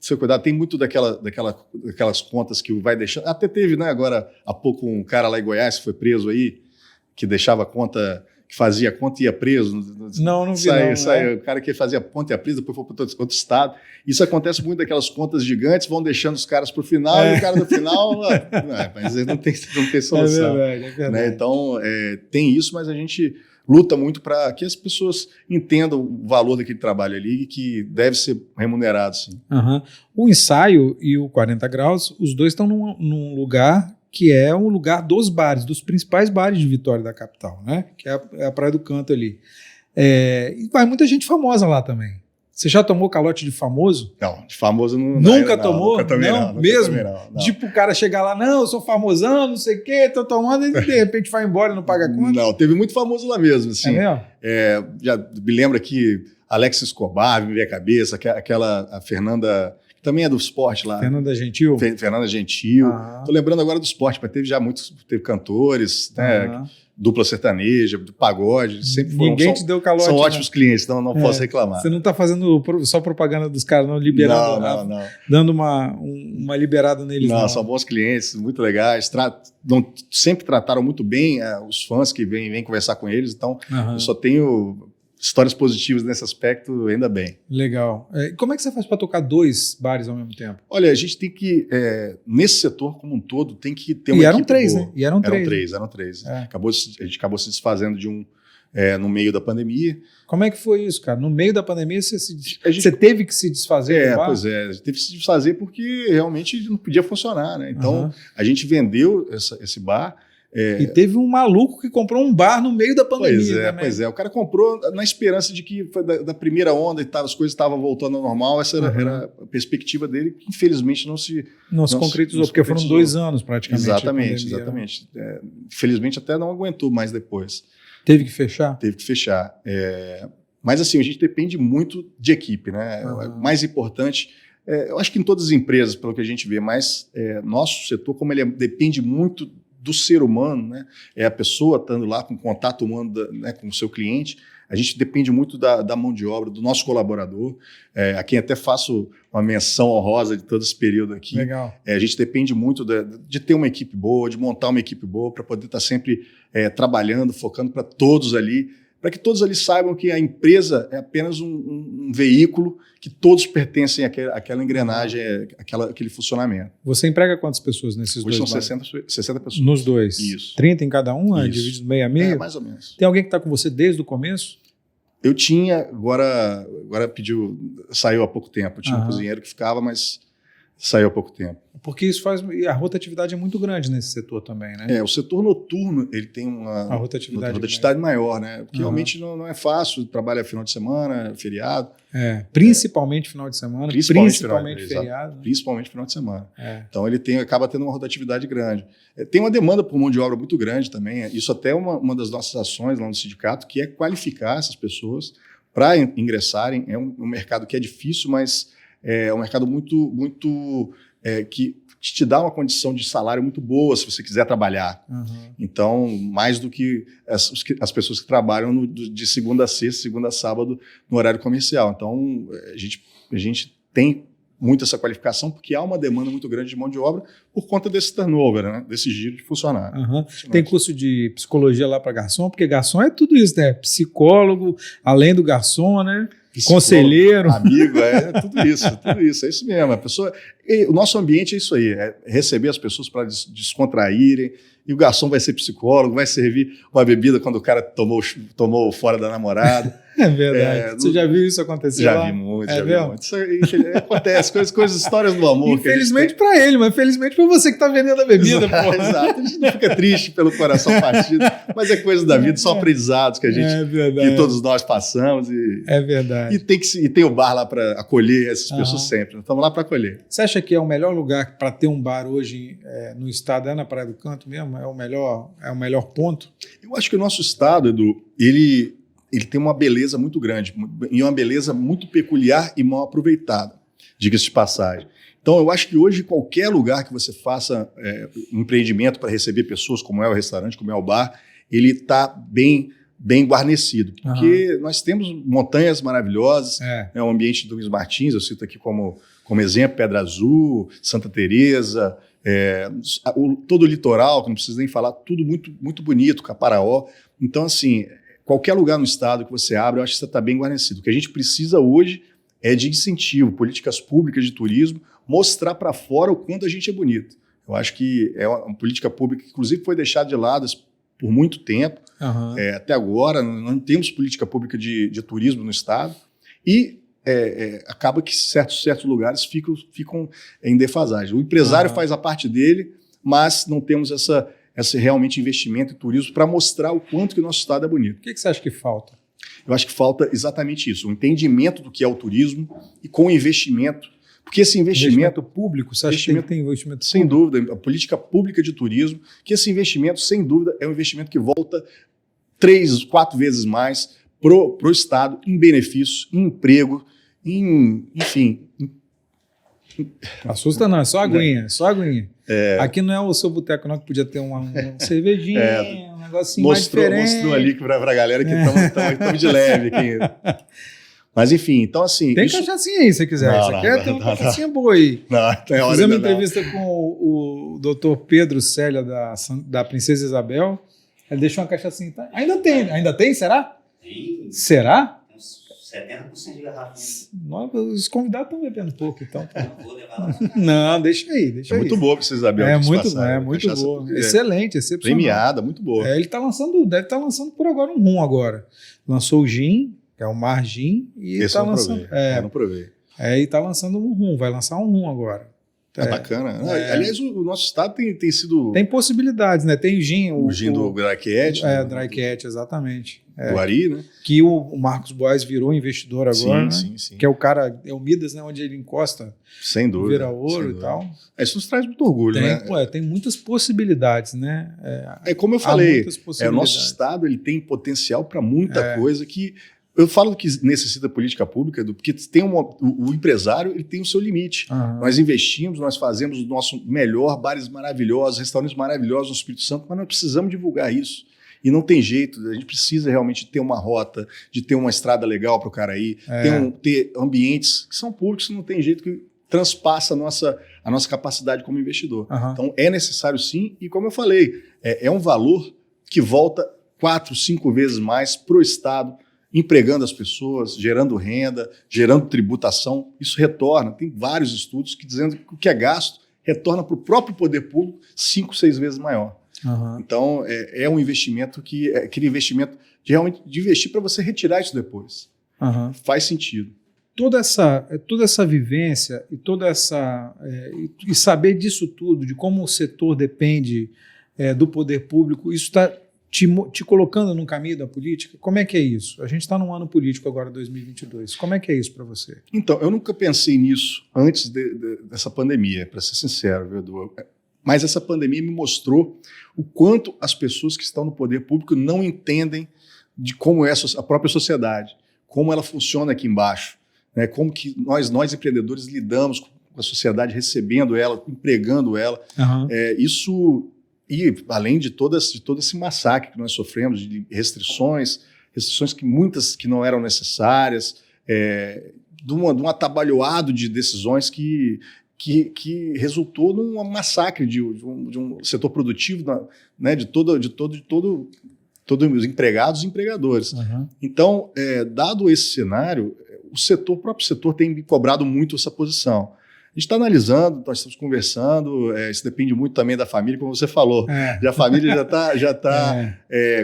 B: ser cuidado. Tem muito daquelas contas que vai deixando. Até teve, né, agora há pouco um cara lá em Goiás que foi preso aí, que deixava a conta, que fazia conta e ia preso.
A: Não vi
B: não. O cara que fazia conta e ia preso, depois foi para outro estado. Isso acontece muito daquelas contas gigantes, vão deixando os caras para o final, e o cara no final... mas não tem solução.
A: É verdade.
B: Né? Então, tem isso, mas a gente luta muito para que as pessoas entendam o valor daquele trabalho ali e que deve ser remunerado, sim.
A: O Ensaio e o 40 Graus, os dois estão num lugar que é um lugar dos bares, dos principais bares de Vitória da capital, né? Que é a Praia do Canto ali. E vai muita gente famosa lá também. Você já tomou calote de famoso?
B: Não, de famoso não.
A: Nunca tomou?
B: Nunca tomei, não.
A: Mesmo?
B: Não.
A: Tipo o cara chegar lá, não, eu sou famosão, não sei o quê, tô tomando, e de repente vai embora e não paga conta?
B: Não, teve muito famoso lá mesmo, assim.
A: É mesmo?
B: Já me lembra que Alex Escobar me veio a cabeça, a Fernanda... que também é do esporte lá.
A: Fernanda Gentil?
B: Fernanda Gentil. Tô lembrando agora do esporte, mas teve já teve cantores, né, dupla sertaneja, do pagode, sempre foram.
A: Ninguém te deu calote.
B: São ótimos clientes, então não posso reclamar.
A: Você não tá fazendo só propaganda dos caras, não liberando,
B: não.
A: Dando uma liberada neles.
B: Não, são bons clientes, muito legais, sempre trataram muito bem os fãs que vêm conversar com eles, então eu só tenho histórias positivas nesse aspecto, ainda bem.
A: Legal. Como é que você faz para tocar 2 bares ao mesmo tempo?
B: Olha, a gente tem que, nesse setor como um todo, tem que ter uma
A: equipe boa. E eram três,
B: Eram três. A gente acabou se desfazendo de no meio da pandemia.
A: Como é que foi isso, cara? No meio da pandemia, você teve que se desfazer do bar?
B: Pois é. A gente teve que se desfazer porque realmente não podia funcionar, né? Então, a gente vendeu esse bar.
A: E teve um maluco que comprou um bar no meio da pandemia.
B: Pois é. O cara comprou na esperança de que da primeira onda as coisas estavam voltando ao normal. Essa era a perspectiva dele, que infelizmente não se
A: concretizou, porque foram 2 anos praticamente.
B: Exatamente. Infelizmente até não aguentou mais depois.
A: Teve que fechar?
B: Teve que fechar. Mas assim, a gente depende muito de equipe, né? O mais importante, eu acho que em todas as empresas, pelo que a gente vê, mas nosso setor, como ele depende muito do ser humano, né? É a pessoa estando lá com contato humano né, com o seu cliente. A gente depende muito da mão de obra, do nosso colaborador, a quem até faço uma menção honrosa de todo esse período aqui.
A: Legal.
B: A gente depende muito de ter uma equipe boa, de montar uma equipe boa, para poder estar sempre trabalhando, focando para todos ali, para que todos ali saibam que a empresa é apenas um veículo, que todos pertencem àquela engrenagem, aquele funcionamento.
A: Você emprega quantas pessoas nesses
B: Hoje
A: dois?
B: São 60 pessoas.
A: Nos dois?
B: Isso.
A: 30 em cada um, dividido meio a meio?
B: Mais ou menos.
A: Tem alguém que está com você desde o começo?
B: Eu tinha, agora saiu há pouco tempo. Eu tinha um cozinheiro que ficava, mas saiu há pouco tempo.
A: Porque isso a rotatividade é muito grande nesse setor também, né?
B: O setor noturno, ele tem uma rotatividade maior, né? Porque realmente não é fácil, trabalha final de semana, feriado.
A: Principalmente final de semana, principalmente feriado. Né?
B: Principalmente final de semana. Então ele acaba tendo uma rotatividade grande. Tem uma demanda por mão de obra muito grande também. Isso até é uma das nossas ações lá no sindicato, que é qualificar essas pessoas para ingressarem. É um mercado que é difícil, mas é um mercado muito que te dá uma condição de salário muito boa se você quiser trabalhar. Então, mais do que as pessoas que trabalham de segunda a sexta, segunda a sábado, no horário comercial. Então, a gente tem muito essa qualificação porque há uma demanda muito grande de mão de obra por conta desse turnover, né? Desse giro de funcionário.
A: Tem curso de psicologia lá para garçom? Porque garçom é tudo isso, né? Psicólogo, além do garçom, né? Conselheiro.
B: Amigo, tudo isso, é isso mesmo. O nosso ambiente é isso aí, é receber as pessoas para descontraírem, e o garçom vai ser psicólogo, vai servir uma bebida quando o cara tomou fora da namorada.
A: É verdade. Você já viu isso acontecer lá?
B: Já vi muito. Isso acontece, histórias do amor.
A: Infelizmente para ele, mas felizmente para você que está vendendo a bebida.
B: Exato, a gente não fica triste pelo coração partido, mas é coisa da vida, são aprendizados que que todos nós passamos.
A: É verdade.
B: E tem o bar lá para acolher essas pessoas sempre. Nós estamos lá para acolher.
A: Você acha que é o melhor lugar para ter um bar hoje no estado? É na Praia do Canto mesmo? É o melhor ponto?
B: Eu acho que o nosso estado, Edu, ele tem uma beleza muito grande, e uma beleza muito peculiar e mal aproveitada, diga-se de passagem. Então, eu acho que hoje, qualquer lugar que você faça um empreendimento para receber pessoas, como é o restaurante, como é o bar, ele está bem guarnecido, porque nós temos montanhas maravilhosas, o ambiente do Luiz Martins, eu cito aqui como exemplo, Pedra Azul, Santa Teresa, todo o litoral, que não preciso nem falar, tudo muito, muito bonito, Caparaó. Então, assim, qualquer lugar no estado que você abre, eu acho que você está bem guarnecido. O que a gente precisa hoje é de incentivo, políticas públicas de turismo, mostrar para fora o quanto a gente é bonito. Eu acho que é uma política pública que, inclusive, foi deixada de lado por muito tempo. Até agora, não temos política pública de turismo no estado. E acaba que certos lugares ficam em defasagem. O empresário faz a parte dele, mas não temos esse realmente investimento em turismo para mostrar o quanto que o nosso estado é bonito.
A: O que você acha que falta?
B: Eu acho que falta exatamente isso, o entendimento do que é o turismo e com o investimento. Porque esse investimento
A: público, você acha que tem investimento
B: sem dúvida, a política pública de turismo, que esse investimento, sem dúvida, é um investimento que volta 3, 4 vezes mais pro estado em benefícios, em emprego, enfim.
A: Assusta não, é só aguinha, Aqui não é o seu boteco não, que podia ter uma cervejinha, um negocinho mais diferente.
B: Mostrou ali para a galera que estamos de leve aqui. Mas enfim, então assim...
A: Tem cachaçinha aí, se quiser. Isso aqui tem uma cachaçinha boa aí. Fizemos uma entrevista com o Dr. Pedro Célia, da Princesa Isabel. Ele deixou uma cachaçinha. Ainda tem, será?
C: Tem.
A: Será?
C: 70% de garrafinha.
A: Os convidados estão bebendo pouco, então.
C: Não vou levar lá.
A: Não, deixa aí.
B: É muito boa para vocês, Isabel.
A: É muito boa. Excelente, excepcional.
B: Premiada, muito boa.
A: Ele deve estar lançando por agora um rum agora. Lançou o gin, que é o Mar Gin, e está lançando.
B: Eu não provei.
A: E está lançando um rum, vai lançar um rum agora.
B: Bacana. Aliás, o nosso estado tem sido...
A: Tem possibilidades, né? Tem gin.
B: O gin do Dry Cat.
A: Dry Cat, exatamente.
B: Do Ari, né?
A: Que o Marcos Boas virou investidor agora,
B: sim,
A: né?
B: Sim.
A: Que é o cara, é o Midas, né? Onde ele encosta.
B: Sem dúvida.
A: Vira ouro e tal.
B: Isso nos traz muito orgulho, né?
A: Tem muitas possibilidades, né?
B: Como eu falei, o nosso estado ele tem potencial para muita coisa que... Eu falo que necessita política pública, porque tem o empresário ele tem o seu limite.
A: Uhum.
B: Nós investimos, nós fazemos o nosso melhor, bares maravilhosos, restaurantes maravilhosos no Espírito Santo, mas nós precisamos divulgar isso. E não tem jeito, a gente precisa realmente ter uma rota, de ter uma estrada legal para o cara ir, ter ambientes que são públicos, não tem jeito, que transpassa a nossa capacidade como investidor.
A: Uhum.
B: Então é necessário sim, e como eu falei, é um valor que volta 4, 5 vezes mais para o Estado, empregando as pessoas, gerando renda, gerando tributação. Isso retorna. Tem vários estudos que dizendo que o que é gasto retorna para o próprio poder público 5, 6 vezes maior.
A: Uhum.
B: Então, é um investimento que é aquele investimento de realmente de investir para você retirar isso depois.
A: Uhum.
B: Faz sentido.
A: Toda essa vivência e e saber disso tudo, de como o setor depende do poder público, isso está te colocando no caminho da política? Como é que é isso? A gente está num ano político agora, 2022. Como é que é isso para você?
B: Então, eu nunca pensei nisso antes dessa pandemia, para ser sincero, viu, Edu? Mas essa pandemia me mostrou o quanto as pessoas que estão no poder público não entendem de como é a própria sociedade, como ela funciona aqui embaixo, né? Como que nós empreendedores lidamos com a sociedade, recebendo ela, empregando ela.
A: Uhum.
B: E além de todo esse massacre que nós sofremos, de restrições que muitas que não eram necessárias, de um atabalhoado de decisões que resultou num massacre de um setor produtivo, né, de todos os empregados e empregadores.
A: Uhum.
B: Então, dado esse cenário, o próprio setor tem me cobrado muito essa posição. A gente está analisando, nós estamos conversando, isso depende muito também da família, como você falou. A família já está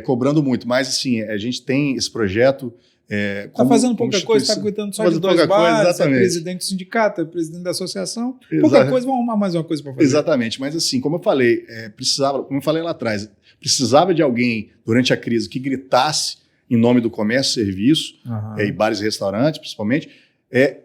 B: cobrando muito, mas assim, a gente tem esse projeto...
A: Está fazendo pouca coisa, está cuidando só de 2 bares, é presidente do sindicato, é presidente da associação. Pouca coisa, vamos arrumar mais uma coisa para fazer.
B: Exatamente, mas assim, como eu falei, como eu falei lá atrás, precisava de alguém, durante a crise, que gritasse em nome do comércio e serviço, e bares e restaurantes, principalmente,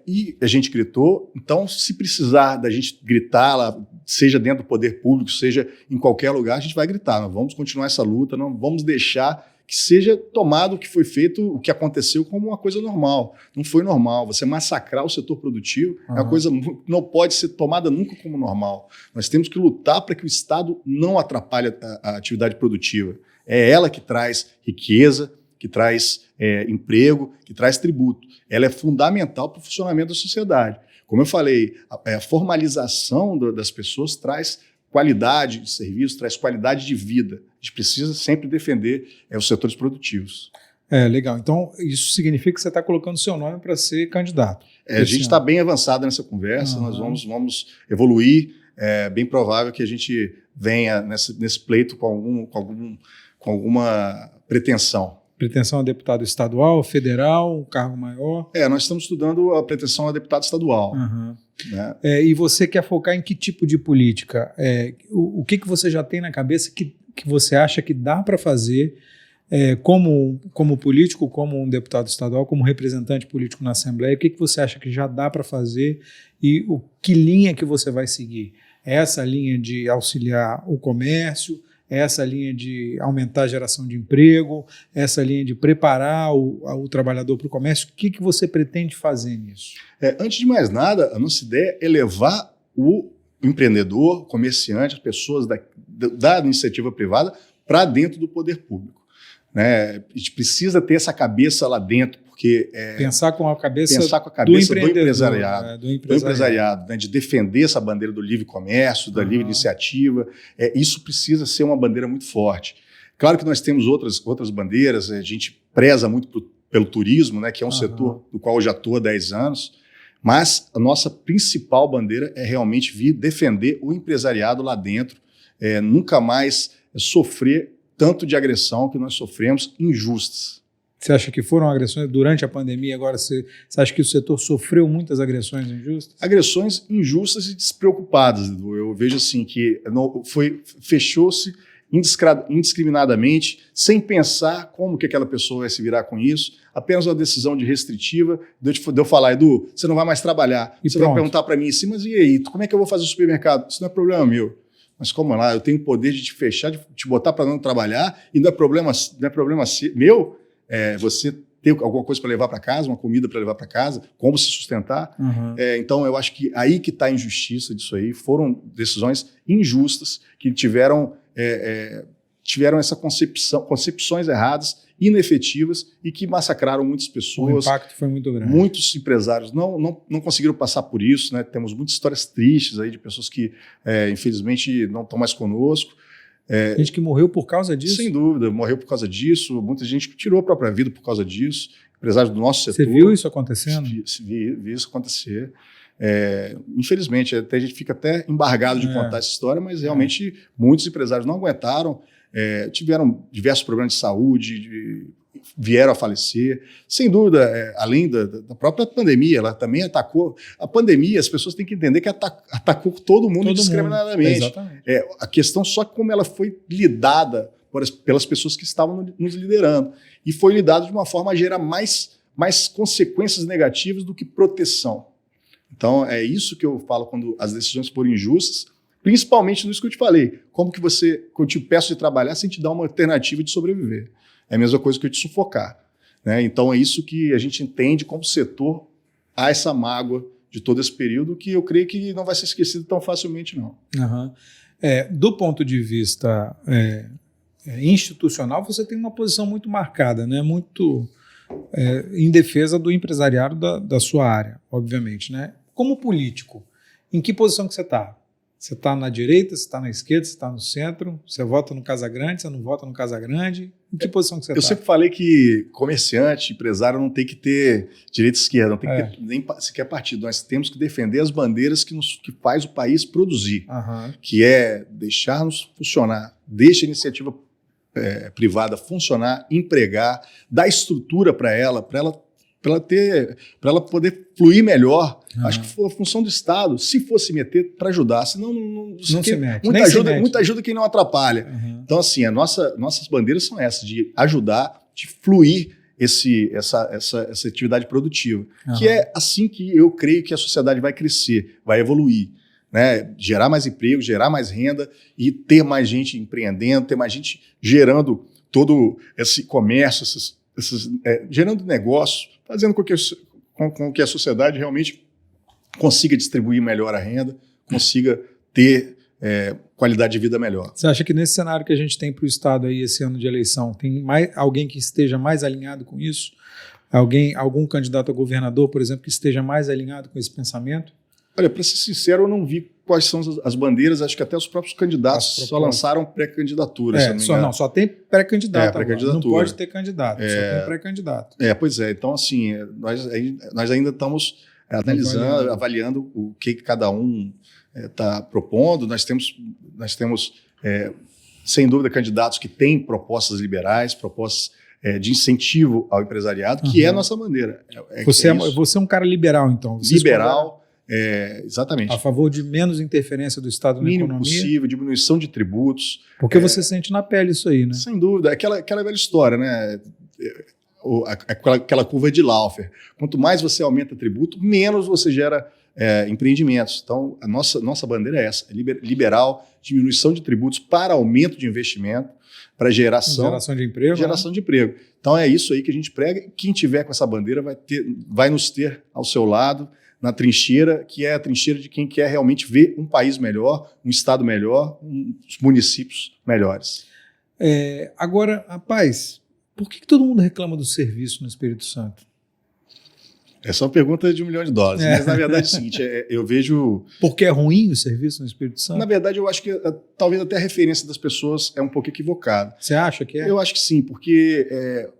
B: e a gente gritou. Então, se precisar da gente gritar lá, seja dentro do poder público, seja em qualquer lugar, a gente vai gritar. Nós vamos continuar essa luta, não vamos deixar que seja tomado o que foi feito, o que aconteceu, como uma coisa normal. Não foi normal. Você massacrar o setor produtivo é uma coisa que não pode ser tomada nunca como normal. Nós temos que lutar para que o Estado não atrapalhe a atividade produtiva. É ela que traz riqueza, que traz emprego, que traz tributo. Ela é fundamental para o funcionamento da sociedade. Como eu falei, a formalização das pessoas traz qualidade de serviço, traz qualidade de vida. A gente precisa sempre defender os setores produtivos.
A: Legal. Então, isso significa que você está colocando seu nome para ser candidato.
B: A gente está bem avançado nessa conversa, nós vamos evoluir. É bem provável que a gente venha nesse pleito com alguma pretensão.
A: Pretensão a deputado estadual, federal, um cargo maior?
B: Nós estamos estudando a pretensão a deputado estadual.
A: Uhum.
B: Né?
A: E você quer focar em que tipo de política? O que você já tem na cabeça que você acha que dá para fazer como político, como um deputado estadual, como representante político na Assembleia? O que você acha que já dá para fazer e que linha que você vai seguir? Essa linha de auxiliar o comércio, essa linha de aumentar a geração de emprego, essa linha de preparar o trabalhador para o comércio? O que você pretende fazer nisso?
B: Antes de mais nada, a nossa ideia é levar o empreendedor, o comerciante, as pessoas da iniciativa privada para dentro do poder público. Né? A gente precisa ter essa cabeça lá dentro, porque...
A: Pensar com a cabeça
B: do empresariado, né? De defender essa bandeira do livre comércio, da livre iniciativa. Isso precisa ser uma bandeira muito forte. Claro que nós temos outras bandeiras, a gente preza muito pelo turismo, né, que é um setor do qual eu já estou há 10 anos, mas a nossa principal bandeira é realmente vir defender o empresariado lá dentro, nunca mais sofrer tanto de agressão que nós sofremos injustas.
A: Você acha que foram agressões durante a pandemia? Agora você acha que o setor sofreu muitas agressões injustas?
B: Agressões injustas e despreocupadas. Eu vejo assim que fechou-se indiscriminadamente, sem pensar como que aquela pessoa vai se virar com isso, apenas uma decisão de restritiva, de eu falar, Edu, você não vai mais trabalhar.
A: E
B: você
A: pronto.
B: vai perguntar para mim assim, mas e aí, como é que eu vou fazer o supermercado? Isso não é problema meu. Mas como lá, eu tenho o poder de te fechar, de te botar para não trabalhar, e não é problema meu você ter alguma coisa para levar para casa, uma comida para levar para casa, como se sustentar. Então, eu acho que aí que está a injustiça disso aí. Foram decisões injustas que tiveram essa concepções erradas, inefetivas e que massacraram muitas pessoas.
A: O impacto foi muito grande.
B: Muitos empresários não conseguiram passar por isso, né? Temos muitas histórias tristes aí de pessoas que, infelizmente, não estão mais conosco.
A: Gente que morreu por causa disso?
B: Sem dúvida, morreu por causa disso. Muita gente que tirou a própria vida por causa disso. Empresários do nosso setor.
A: Você viu isso acontecendo?
B: Vi isso acontecer. Infelizmente, a gente fica até embargado de contar essa história, mas realmente muitos empresários não aguentaram, tiveram diversos problemas de saúde, vieram a falecer. Sem dúvida, além da própria pandemia, ela também atacou. A pandemia, as pessoas têm que entender que atacou todo mundo indiscriminadamente.
A: Exatamente.
B: A questão só como ela foi lidada pelas pessoas que estavam nos liderando. E foi lidada de uma forma a gerar mais consequências negativas do que proteção. Então, é isso que eu falo quando as decisões forem injustas, principalmente nisso que eu te falei. Como que quando eu te peço de trabalhar, sem te dar uma alternativa de sobreviver. É a mesma coisa que eu te sufocar. Né? Então, é isso que a gente entende como setor, há essa mágoa de todo esse período que eu creio que não vai ser esquecido tão facilmente, não.
A: Do ponto de vista institucional, você tem uma posição muito marcada, né? Muito em defesa do empresariado da sua área, obviamente, né? Como político, em que posição que você está? Você está na direita, você está na esquerda, você está no centro, você vota no Casagrande, você não vota no Casagrande? Em que posição que você está?
B: Eu sempre falei que comerciante, empresário não tem que ter direita e esquerda, não tem que ter nem sequer partido. Nós temos que defender as bandeiras que faz o país produzir, que é deixar-nos funcionar, deixa a iniciativa privada funcionar, empregar, dar estrutura para ela poder fluir melhor. Acho que foi a função do Estado, se fosse meter, para ajudar. Senão não se mete. Muita ajuda quem não atrapalha. Então, assim, nossas bandeiras são essas, de ajudar, de fluir essa atividade produtiva. Que é assim que eu creio que a sociedade vai crescer, vai evoluir. Né? Gerar mais emprego, gerar mais renda e ter mais gente empreendendo, ter mais gente gerando todo esse comércio, gerando negócio, fazendo com que a sociedade realmente consiga distribuir melhor a renda, consiga ter qualidade de vida melhor.
A: Você acha que nesse cenário que a gente tem para o Estado aí esse ano de eleição, tem alguém que esteja mais alinhado com isso? Algum candidato a governador, por exemplo, que esteja mais alinhado com esse pensamento?
B: Olha, para ser sincero, eu não vi quais são as bandeiras, acho que até os próprios candidatos só lançaram pré-candidatura.
A: Só tem pré-candidato.
B: Pré-candidatura.
A: Não pode ter candidato, só tem pré-candidato.
B: Pois é, então assim, nós ainda estamos avaliando o que cada um está propondo. Nós temos sem dúvida, candidatos que têm propostas liberais, propostas de incentivo ao empresariado, que é a nossa bandeira.
A: Você é um cara liberal, então.
B: Liberal. Exatamente.
A: A favor de menos interferência do Estado na economia.
B: Mínimo possível, diminuição de tributos.
A: Porque você sente na pele isso aí, né?
B: Sem dúvida. Aquela velha história, né? Aquela curva de Laffer. Quanto mais você aumenta tributo, menos você gera empreendimentos. Então, a nossa bandeira é essa. Liberal, diminuição de tributos para aumento de investimento, para geração
A: de emprego.
B: De emprego. Então, é isso aí que a gente prega. Quem tiver com essa bandeira vai nos ter ao seu lado, na trincheira, que é a trincheira de quem quer realmente ver um país melhor, um estado melhor, uns municípios melhores.
A: Agora, rapaz, por que todo mundo reclama do serviço no Espírito Santo?
B: Essa é uma pergunta de $1 milhão. Mas, na verdade, é o seguinte, eu vejo...
A: Porque é ruim o serviço no Espírito Santo?
B: Na verdade, eu acho que talvez até a referência das pessoas é um pouco equivocada.
A: Você acha que é?
B: Eu acho que sim, porque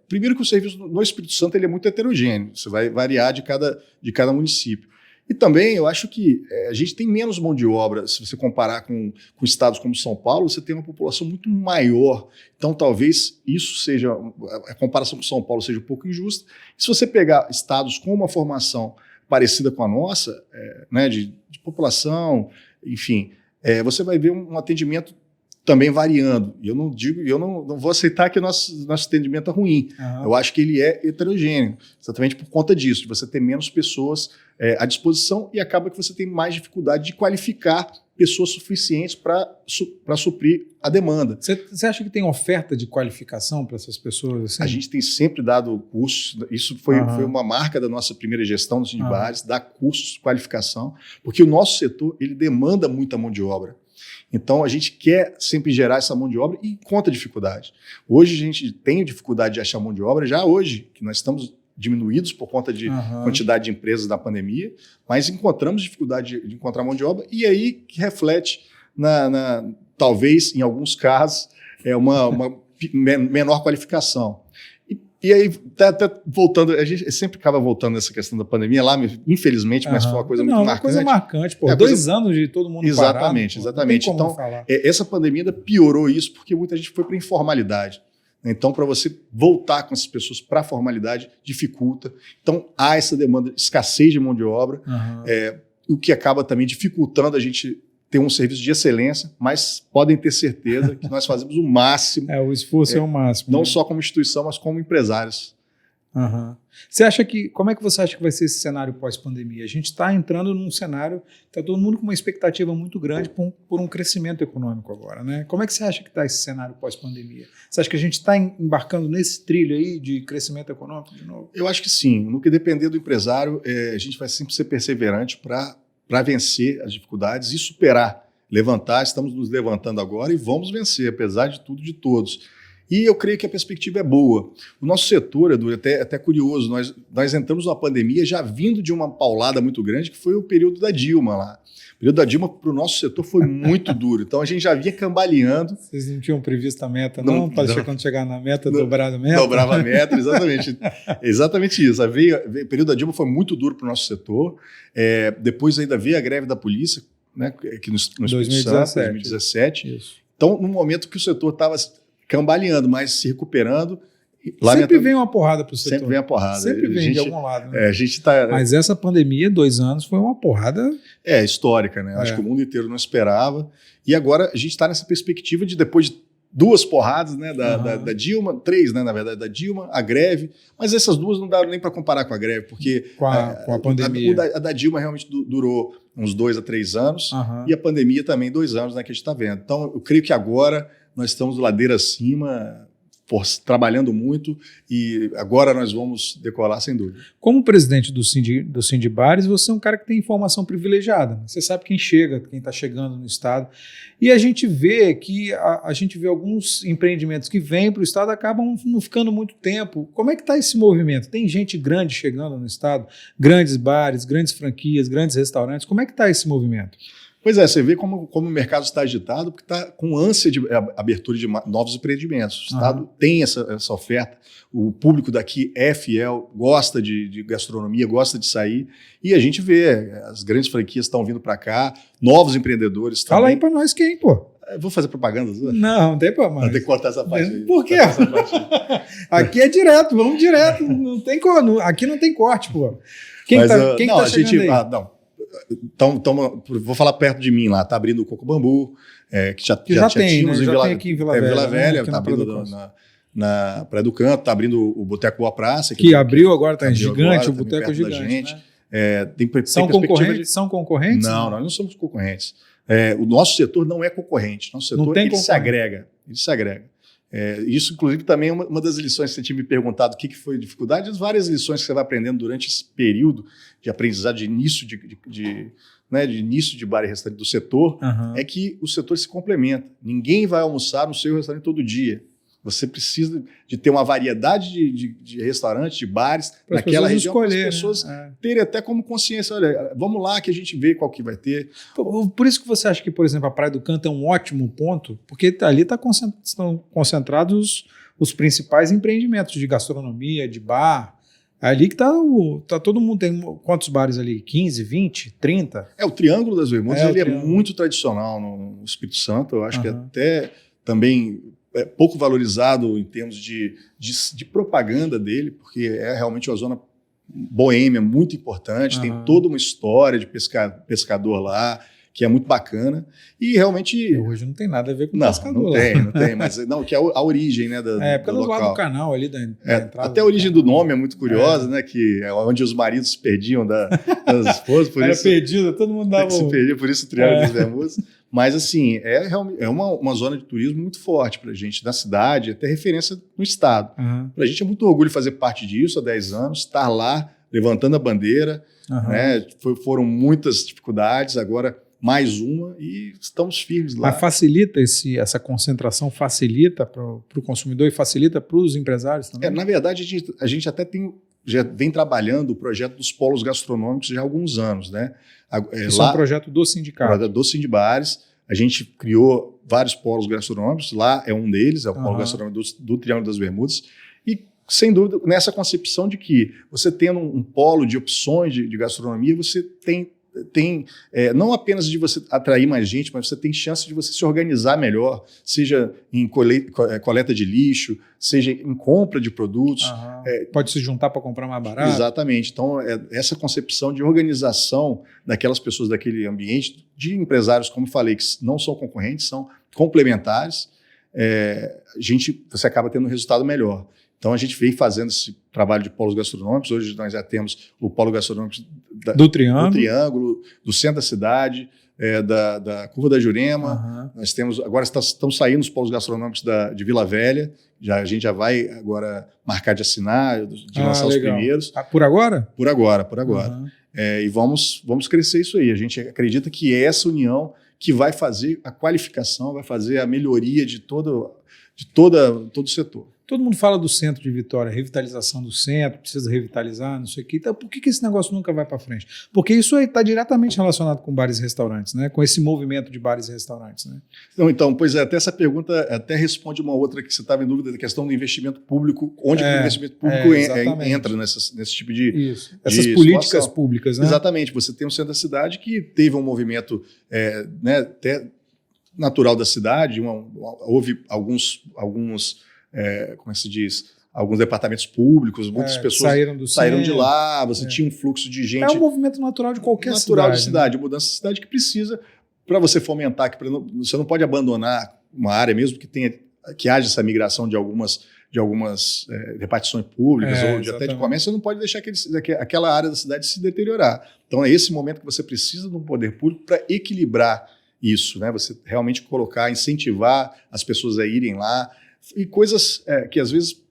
B: primeiro que o serviço no Espírito Santo ele é muito heterogêneo, isso vai variar de cada município. E também eu acho que a gente tem menos mão de obra, se você comparar com estados como São Paulo, você tem uma população muito maior. Então talvez isso seja, a comparação com São Paulo seja um pouco injusta. E se você pegar estados com uma formação parecida com a nossa, né, de população, enfim, você vai ver um atendimento também variando. E eu não vou aceitar que o nosso atendimento é ruim. Uhum. Eu acho que ele é heterogêneo, exatamente por conta disso, de você ter menos pessoas à disposição e acaba que você tem mais dificuldade de qualificar pessoas suficientes para suprir a demanda.
A: Você acha que tem oferta de qualificação para essas pessoas? Assim?
B: A gente tem sempre dado cursos, isso foi uma marca da nossa primeira gestão no Sindibares, dar cursos de qualificação, porque o nosso setor ele demanda muita mão de obra. Então, a gente quer sempre gerar essa mão de obra e encontra dificuldade. Hoje, a gente tem dificuldade de achar mão de obra, já hoje, que nós estamos diminuídos por conta de quantidade de empresas da pandemia, mas encontramos dificuldade de encontrar mão de obra e aí que reflete, talvez, em alguns casos, uma menor qualificação. E aí, até voltando, a gente sempre acaba voltando nessa questão da pandemia lá, infelizmente, mas foi uma coisa muito marcante.
A: Uma coisa marcante, pô. 2 anos de todo mundo
B: exatamente,
A: parado.
B: Exatamente. Então, essa pandemia ainda piorou isso, porque muita gente foi para a informalidade. Então, para você voltar com essas pessoas para a formalidade, dificulta. Então, há essa demanda, escassez de mão de obra, o que acaba também dificultando a gente ter um serviço de excelência, mas podem ter certeza que nós fazemos o máximo.
A: O esforço é o máximo.
B: Não só como instituição, mas como empresários.
A: Você acha como é que você acha que vai ser esse cenário pós-pandemia? A gente está entrando num cenário, está todo mundo com uma expectativa muito grande por um crescimento econômico agora, né? Como é que você acha que está esse cenário pós-pandemia? Você acha que a gente está embarcando nesse trilho aí de crescimento econômico de novo?
B: Eu acho que sim. No que depender do empresário, a gente vai sempre ser perseverante para vencer as dificuldades e superar, levantar. Estamos nos levantando agora e vamos vencer, apesar de tudo, de todos. E eu creio que a perspectiva é boa. O nosso setor, Edu, é até curioso, nós entramos numa pandemia já vindo de uma paulada muito grande, que foi o período da Dilma lá. O período da Dilma para o nosso setor foi muito duro. Então a gente já vinha cambaleando.
A: Vocês não tinham previsto a meta, não? Para quando chegar na meta, dobrar a meta?
B: Dobrava a meta, exatamente. Exatamente isso. O período da Dilma foi muito duro para o nosso setor. Depois ainda veio a greve da polícia, né, aqui no Espírito Santo, 2017. Isso. Então, no momento que o setor estava cambaleando, mas se recuperando.
A: Sempre vem uma porrada para o setor.
B: Sempre vem a porrada.
A: Sempre vem de algum lado. Né?
B: A gente tá,
A: mas essa pandemia, 2 anos, foi uma porrada...
B: histórica, né? Acho que o mundo inteiro não esperava. E agora a gente está nessa perspectiva de, depois de 2 porradas, né, da Dilma, 3, né, na verdade, da Dilma, a greve, mas essas 2 não dá nem para comparar com a greve, porque
A: com a pandemia.
B: A da Dilma realmente durou uns 2 a 3 anos, e a pandemia também 2 anos, né, que a gente está vendo. Então, eu creio que agora nós estamos ladeira acima, trabalhando muito, e agora nós vamos decolar sem dúvida.
A: Como presidente do Sindibares, você é um cara que tem informação privilegiada. Você sabe quem chega, quem está chegando no estado. E a gente vê que alguns empreendimentos que vêm para o estado acabam não ficando muito tempo. Como é que está esse movimento? Tem gente grande chegando no estado, grandes bares, grandes franquias, grandes restaurantes. Como é que está esse movimento?
B: Pois é, você vê como o mercado está agitado, porque está com ânsia de abertura de novos empreendimentos. O Estado tem essa oferta, o público daqui é fiel, gosta de gastronomia, gosta de sair, e a gente vê, as grandes franquias estão vindo para cá, novos empreendedores também.
A: Fala aí para nós quem, pô.
B: Vou fazer propaganda?
A: Não tem problema.
B: Tem que cortar essa parte aí.
A: Por quê? Aqui é direto, vamos direto. Aqui não tem corte, pô. Quem está chegando aí?
B: Então, vou falar perto de mim lá, tá abrindo o Coco Bambu, que já
A: tem,
B: tínhamos
A: né?
B: em
A: Tem aqui em Vila Velha.
B: Vila Velha, tá abrindo na Praia do Canto, tá abrindo o Boteco Boa Praça.
A: Que abriu agora, tá gigante, o Boteco é gigante. São concorrentes?
B: Não, nós não somos concorrentes. O nosso setor não é concorrente, nosso setor ele se agrega. Isso, inclusive, também é uma das lições que você tinha me perguntado o que foi dificuldade, as várias lições que você vai aprendendo durante esse período de aprendizado, de início de bar e restaurante do setor, é que o setor se complementa. Ninguém vai almoçar no seu restaurante todo dia. Você precisa de ter uma variedade de restaurantes, de bares,
A: Pra
B: naquela
A: pessoas
B: região, para as
A: escolherem,
B: pessoas
A: né?
B: terem até como consciência, olha, vamos lá que a gente vê qual que vai ter.
A: Por isso que você acha que, por exemplo, a Praia do Canto é um ótimo ponto, porque ali estão concentrados os principais empreendimentos de gastronomia, de bar. É ali que tá todo mundo. Tem quantos bares ali? 15, 20, 30?
B: O Triângulo das Bermudas,
A: É, o
B: ele é
A: Triângulo.
B: muito tradicional no Espírito Santo, eu acho que
A: Aham.
B: até também é pouco valorizado em termos de propaganda dele, porque é realmente uma zona boêmia muito importante, tem
A: Aham.
B: toda uma história de pescador lá, que é muito bacana, e realmente...
A: Hoje não tem nada a ver com
B: Não,
A: pescador
B: não
A: lá.
B: tem, não tem, mas não, que é a origem, né,
A: Porque é do lado do canal ali da entrada.
B: até a origem do nome é muito curiosa, né, que é onde os maridos se perdiam das esposas, por
A: Era
B: isso
A: perdido, todo mundo dava.
B: se perdia, por isso o Triângulo das Bermudas. Mas assim, é uma zona de turismo muito forte para a gente, na cidade, até referência no estado.
A: Aham,
B: Para a gente é muito orgulho fazer parte disso há 10 anos, estar lá levantando a bandeira,
A: aham.
B: né? Foram muitas dificuldades, agora mais uma e estamos firmes lá.
A: Mas facilita essa concentração, facilita para o consumidor e facilita para os empresários também?
B: Na verdade, a gente até já vem trabalhando o projeto dos polos gastronômicos já há alguns anos, né?
A: Isso é um projeto do sindicato.
B: Do Sindibares. A gente criou vários polos gastronômicos, lá é um deles, é o polo
A: Aham.
B: gastronômico do Triângulo das Bermudas, e sem dúvida nessa concepção de que você tendo um polo de opções de gastronomia, você tem não apenas de você atrair mais gente, mas você tem chance de você se organizar melhor, seja em coleta de lixo, seja em compra de produtos.
A: Aham. Pode se juntar para comprar mais barato.
B: Exatamente. Então, essa concepção de organização daquelas pessoas daquele ambiente, de empresários, como eu falei, que não são concorrentes, são complementares, você acaba tendo um resultado melhor. Então, a gente vem fazendo esse trabalho de polos gastronômicos. Hoje nós já temos o polo gastronômico
A: Do Triângulo.
B: do centro da cidade, da Curva da Jurema.
A: Aham.
B: Nós temos, agora estão saindo os polos gastronômicos de Vila Velha. A gente já vai agora marcar de assinar, de lançar os
A: legal.
B: primeiros.
A: Por agora?
B: Por agora.
A: Aham.
B: E vamos crescer isso aí. A gente acredita que é essa união que vai fazer a qualificação, vai fazer a melhoria de todo o setor.
A: Todo mundo fala do centro de Vitória, revitalização do centro, precisa revitalizar, não sei o quê. Então, por que esse negócio nunca vai para frente? Porque isso aí está diretamente relacionado com bares e restaurantes, né? Com esse movimento de bares e restaurantes, né?
B: Então, pois até essa pergunta até responde uma outra que você estava em dúvida da questão do investimento público, onde que o investimento público entra nesse tipo de
A: Isso. Essas políticas
B: situação.
A: públicas, né?
B: Exatamente. Você tem um centro da cidade que teve um movimento até natural da cidade, houve alguns como se diz, alguns departamentos públicos, muitas pessoas saíram de lá, você tinha um fluxo de gente...
A: É um movimento natural de qualquer
B: cidade.
A: Né?
B: Mudança de cidade que precisa, para você fomentar, você não pode abandonar uma área, mesmo que haja essa migração de algumas repartições públicas ou até de comércio, você não pode deixar aquela área da cidade se deteriorar. Então é esse momento que você precisa do poder público para equilibrar isso, né? Você realmente incentivar as pessoas a irem lá, e coisas que às vezes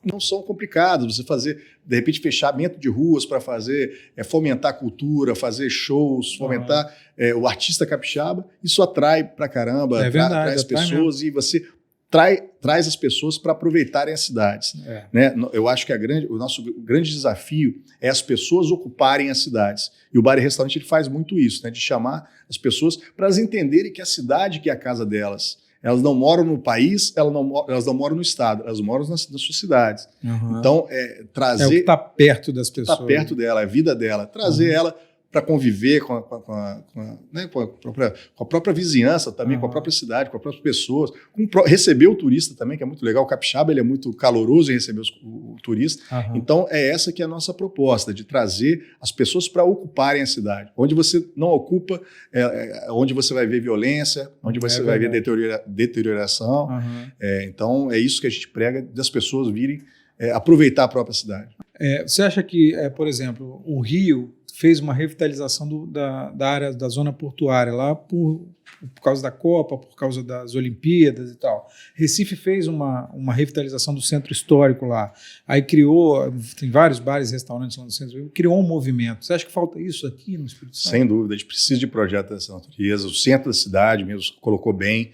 B: não são complicadas, você fazer, de repente, fechamento de ruas para fazer, fomentar a cultura, fazer shows, fomentar o artista capixaba, isso atrai pra caramba, atrai as pessoas mesmo. E você traz as pessoas para aproveitarem as cidades. Né? Eu acho que o nosso grande desafio é as pessoas ocuparem as cidades. E o Bar e Restaurante ele faz muito isso, né? De chamar as pessoas para elas entenderem que a cidade que é a casa delas. Elas não moram no país, elas não moram no estado, elas moram nas suas cidades.
A: Uhum.
B: Então, trazer...
A: É o que está perto das pessoas.
B: Está perto dela, é a vida dela. Trazer ela para conviver com a própria vizinhança também, com a própria cidade, com as próprias pessoas. Receber o turista também, que é muito legal. O capixaba ele é muito caloroso em receber o turista. Então, essa que é a nossa proposta, de trazer as pessoas para ocuparem a cidade. Onde você não ocupa, onde você vai ver violência, onde você vai ver deterioração. Então, é isso que a gente prega, das pessoas virem aproveitar a própria cidade.
A: Você acha que, por exemplo, o Rio fez uma revitalização da área da zona portuária lá por causa da Copa, por causa das Olimpíadas e tal. Recife fez uma revitalização do centro histórico lá. Aí tem vários bares e restaurantes lá no centro, criou um movimento. Você acha que falta isso aqui no Espírito Santo?
B: Sem dúvida, a gente precisa de projetos dessa natureza. O centro da cidade mesmo colocou bem.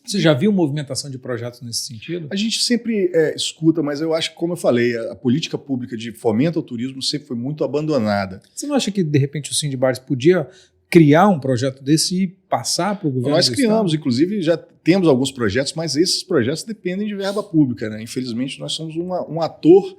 A: Você já viu movimentação de projetos nesse sentido?
B: A gente sempre escuta, mas eu acho que, como eu falei, a política pública de fomento ao turismo sempre foi muito abandonada.
A: Você não acha que, de repente, o Sindbares podia criar um projeto desse e passar para o governo
B: Nós
A: do
B: criamos,
A: Estado?
B: inclusive, já temos alguns projetos, mas esses projetos dependem de verba pública, né? Infelizmente, nós somos um ator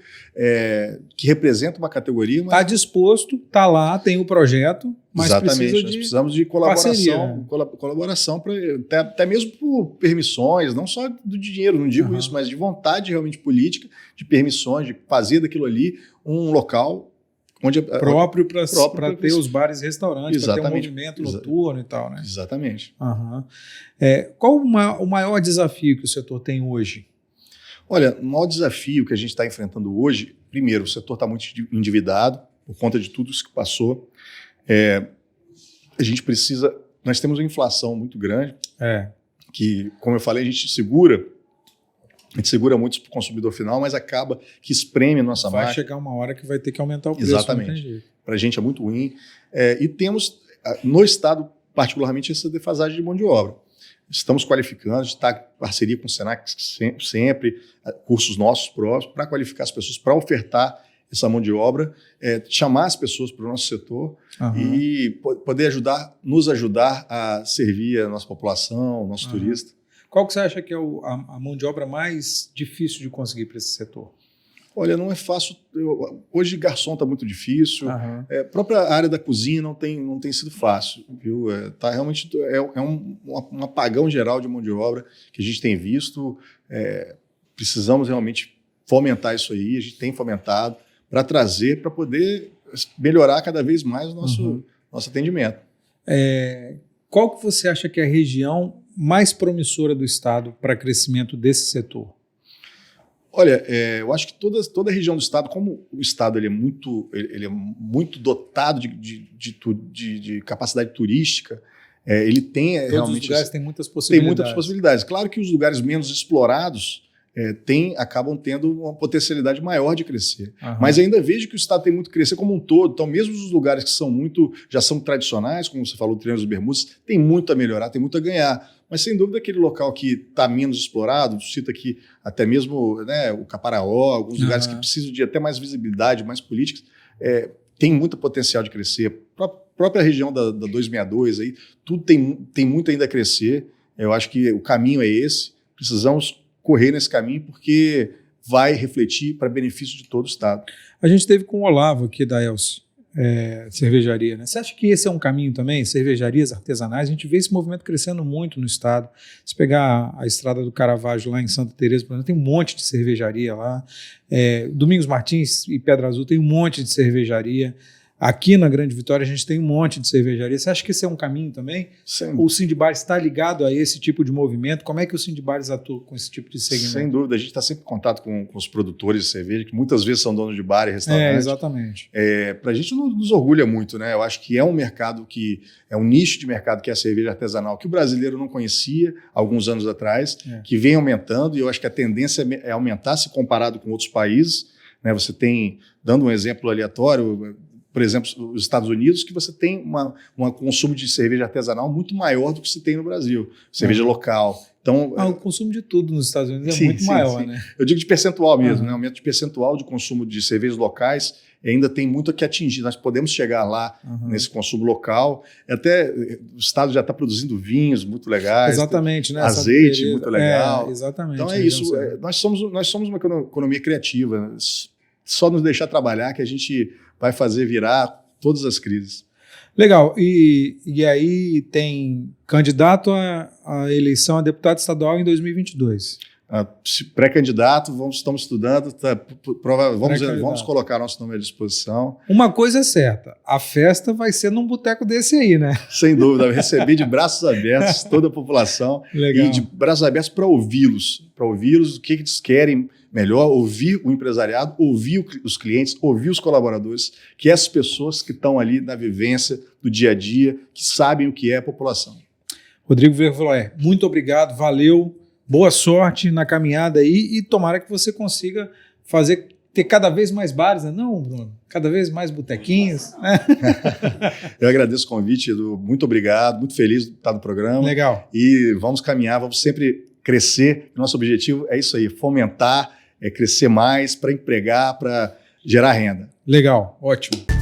B: que representa uma categoria.
A: Está disposto, está lá, tem o projeto, mas
B: exatamente,
A: precisa
B: nós
A: de
B: precisamos de colaboração,
A: parceria, né?
B: colaboração até mesmo por permissões, não só do dinheiro, não digo isso, mas de vontade realmente política, de permissões, de fazer daquilo ali um local onde
A: próprio para ter
B: isso.
A: os bares e restaurantes, para ter um
B: Exatamente.
A: movimento noturno e tal, né?
B: Exatamente.
A: Aham. Qual o maior desafio que o setor tem hoje?
B: Olha, o maior desafio que a gente está enfrentando hoje, primeiro, o setor está muito endividado por conta de tudo isso que passou. A gente precisa... Nós temos uma inflação muito grande, que, como eu falei, a gente segura muito para o consumidor final, mas acaba que espreme a nossa
A: Vai
B: marca.
A: chegar uma hora que vai ter que aumentar o preço.
B: Exatamente.
A: Não tem jeito.
B: Para a gente é muito ruim. E temos, no Estado, particularmente, essa defasagem de mão de obra. Estamos qualificando, a gente está em parceria com o Senac sempre, cursos nossos próprios, para qualificar as pessoas, para ofertar essa mão de obra, chamar as pessoas para o nosso setor e poder nos ajudar a servir a nossa população, o nosso turista.
A: Qual que você acha que é a mão de obra mais difícil de conseguir para esse setor?
B: Olha, não é fácil. Hoje garçom está muito difícil. A própria área da cozinha não tem sido fácil, viu? Realmente um apagão geral de mão de obra que a gente tem visto. Precisamos realmente fomentar isso aí. A gente tem fomentado para trazer, para poder melhorar cada vez mais o nosso atendimento.
A: Qual que você acha que é a região mais promissora do Estado para crescimento desse setor?
B: Olha, eu acho que toda a região do Estado, como o Estado ele é muito dotado de capacidade turística, ele tem
A: Todos
B: realmente...
A: os lugares têm muitas possibilidades.
B: Tem muitas possibilidades. Claro que os lugares menos explorados acabam tendo uma potencialidade maior de crescer. Mas ainda vejo que o Estado tem muito que crescer como um todo. Então, mesmo os lugares que já são tradicionais, como você falou, o Triângulo dos Bermudas, tem muito a melhorar, tem muito a ganhar. Mas, sem dúvida, aquele local que está menos explorado, cita aqui até mesmo o Caparaó, alguns lugares que precisam de até mais visibilidade, mais políticas, tem muito potencial de crescer. A própria região da 262, aí, tudo tem muito ainda a crescer. Eu acho que o caminho é esse. Precisamos correr nesse caminho porque vai refletir para benefício de todo o Estado. A
A: gente teve com o Olavo aqui da Elci, cervejaria, né? Você acha que esse é um caminho também? Cervejarias artesanais, a gente vê esse movimento crescendo muito no Estado. Se pegar a Estrada do Caravaggio lá em Santa Teresa, por exemplo, tem um monte de cervejaria lá. Domingos Martins e Pedra Azul tem um monte de cervejaria. Aqui na Grande Vitória a gente tem um monte de cervejaria. Você acha que esse é um caminho também?
B: Sim.
A: O Sindbares está ligado a esse tipo de movimento? Como é que o Sindbares atua com esse tipo de segmento?
B: Sem dúvida, a gente está sempre em contato com os produtores de cerveja, que muitas vezes são donos de bar e restaurante.
A: Exatamente.
B: Para a gente nos orgulha muito, né? Eu acho que é um mercado é um nicho de mercado que é a cerveja artesanal, que o brasileiro não conhecia há alguns anos atrás, que vem aumentando, e eu acho que a tendência é aumentar se comparado com outros países, né? Você tem, dando um exemplo aleatório, por exemplo, os Estados Unidos, que você tem um consumo de cerveja artesanal muito maior do que se tem no Brasil. Cerveja local. Então,
A: o consumo de tudo nos Estados Unidos é muito maior, né?
B: Eu digo de percentual mesmo, né? O aumento de percentual de consumo de cervejas locais ainda tem muito a que atingir. Nós podemos chegar lá nesse consumo local. Até o Estado já está produzindo vinhos muito legais.
A: Exatamente, né?
B: Azeite muito legal.
A: Exatamente.
B: Então é isso. Nós somos uma economia criativa. Só nos deixar trabalhar que a gente vai fazer virar todas as crises.
A: Legal. E aí tem candidato à eleição a deputado estadual em 2022.
B: Pré-candidato, estamos estudando, vamos colocar nosso nome à disposição.
A: Uma coisa é certa, a festa vai ser num boteco desse aí, né?
B: Sem dúvida, eu recebi de braços abertos toda a população.
A: Legal.
B: E de braços abertos para ouvi-los, o que eles querem melhor, ouvir o empresariado, ouvir os clientes, ouvir os colaboradores, que essas pessoas que estão ali na vivência do dia a dia, que sabem o que é a população.
A: Rodrigo Vervloer, muito obrigado, valeu, boa sorte na caminhada aí e tomara que você consiga fazer ter cada vez mais bares, né? Não, Bruno? Cada vez mais botequinhos. Né?
B: Eu agradeço o convite, Edu. Muito obrigado, muito feliz de estar no programa.
A: Legal.
B: E vamos caminhar, vamos sempre crescer. Nosso objetivo é isso aí, fomentar, crescer mais para empregar, para gerar renda.
A: Legal, ótimo.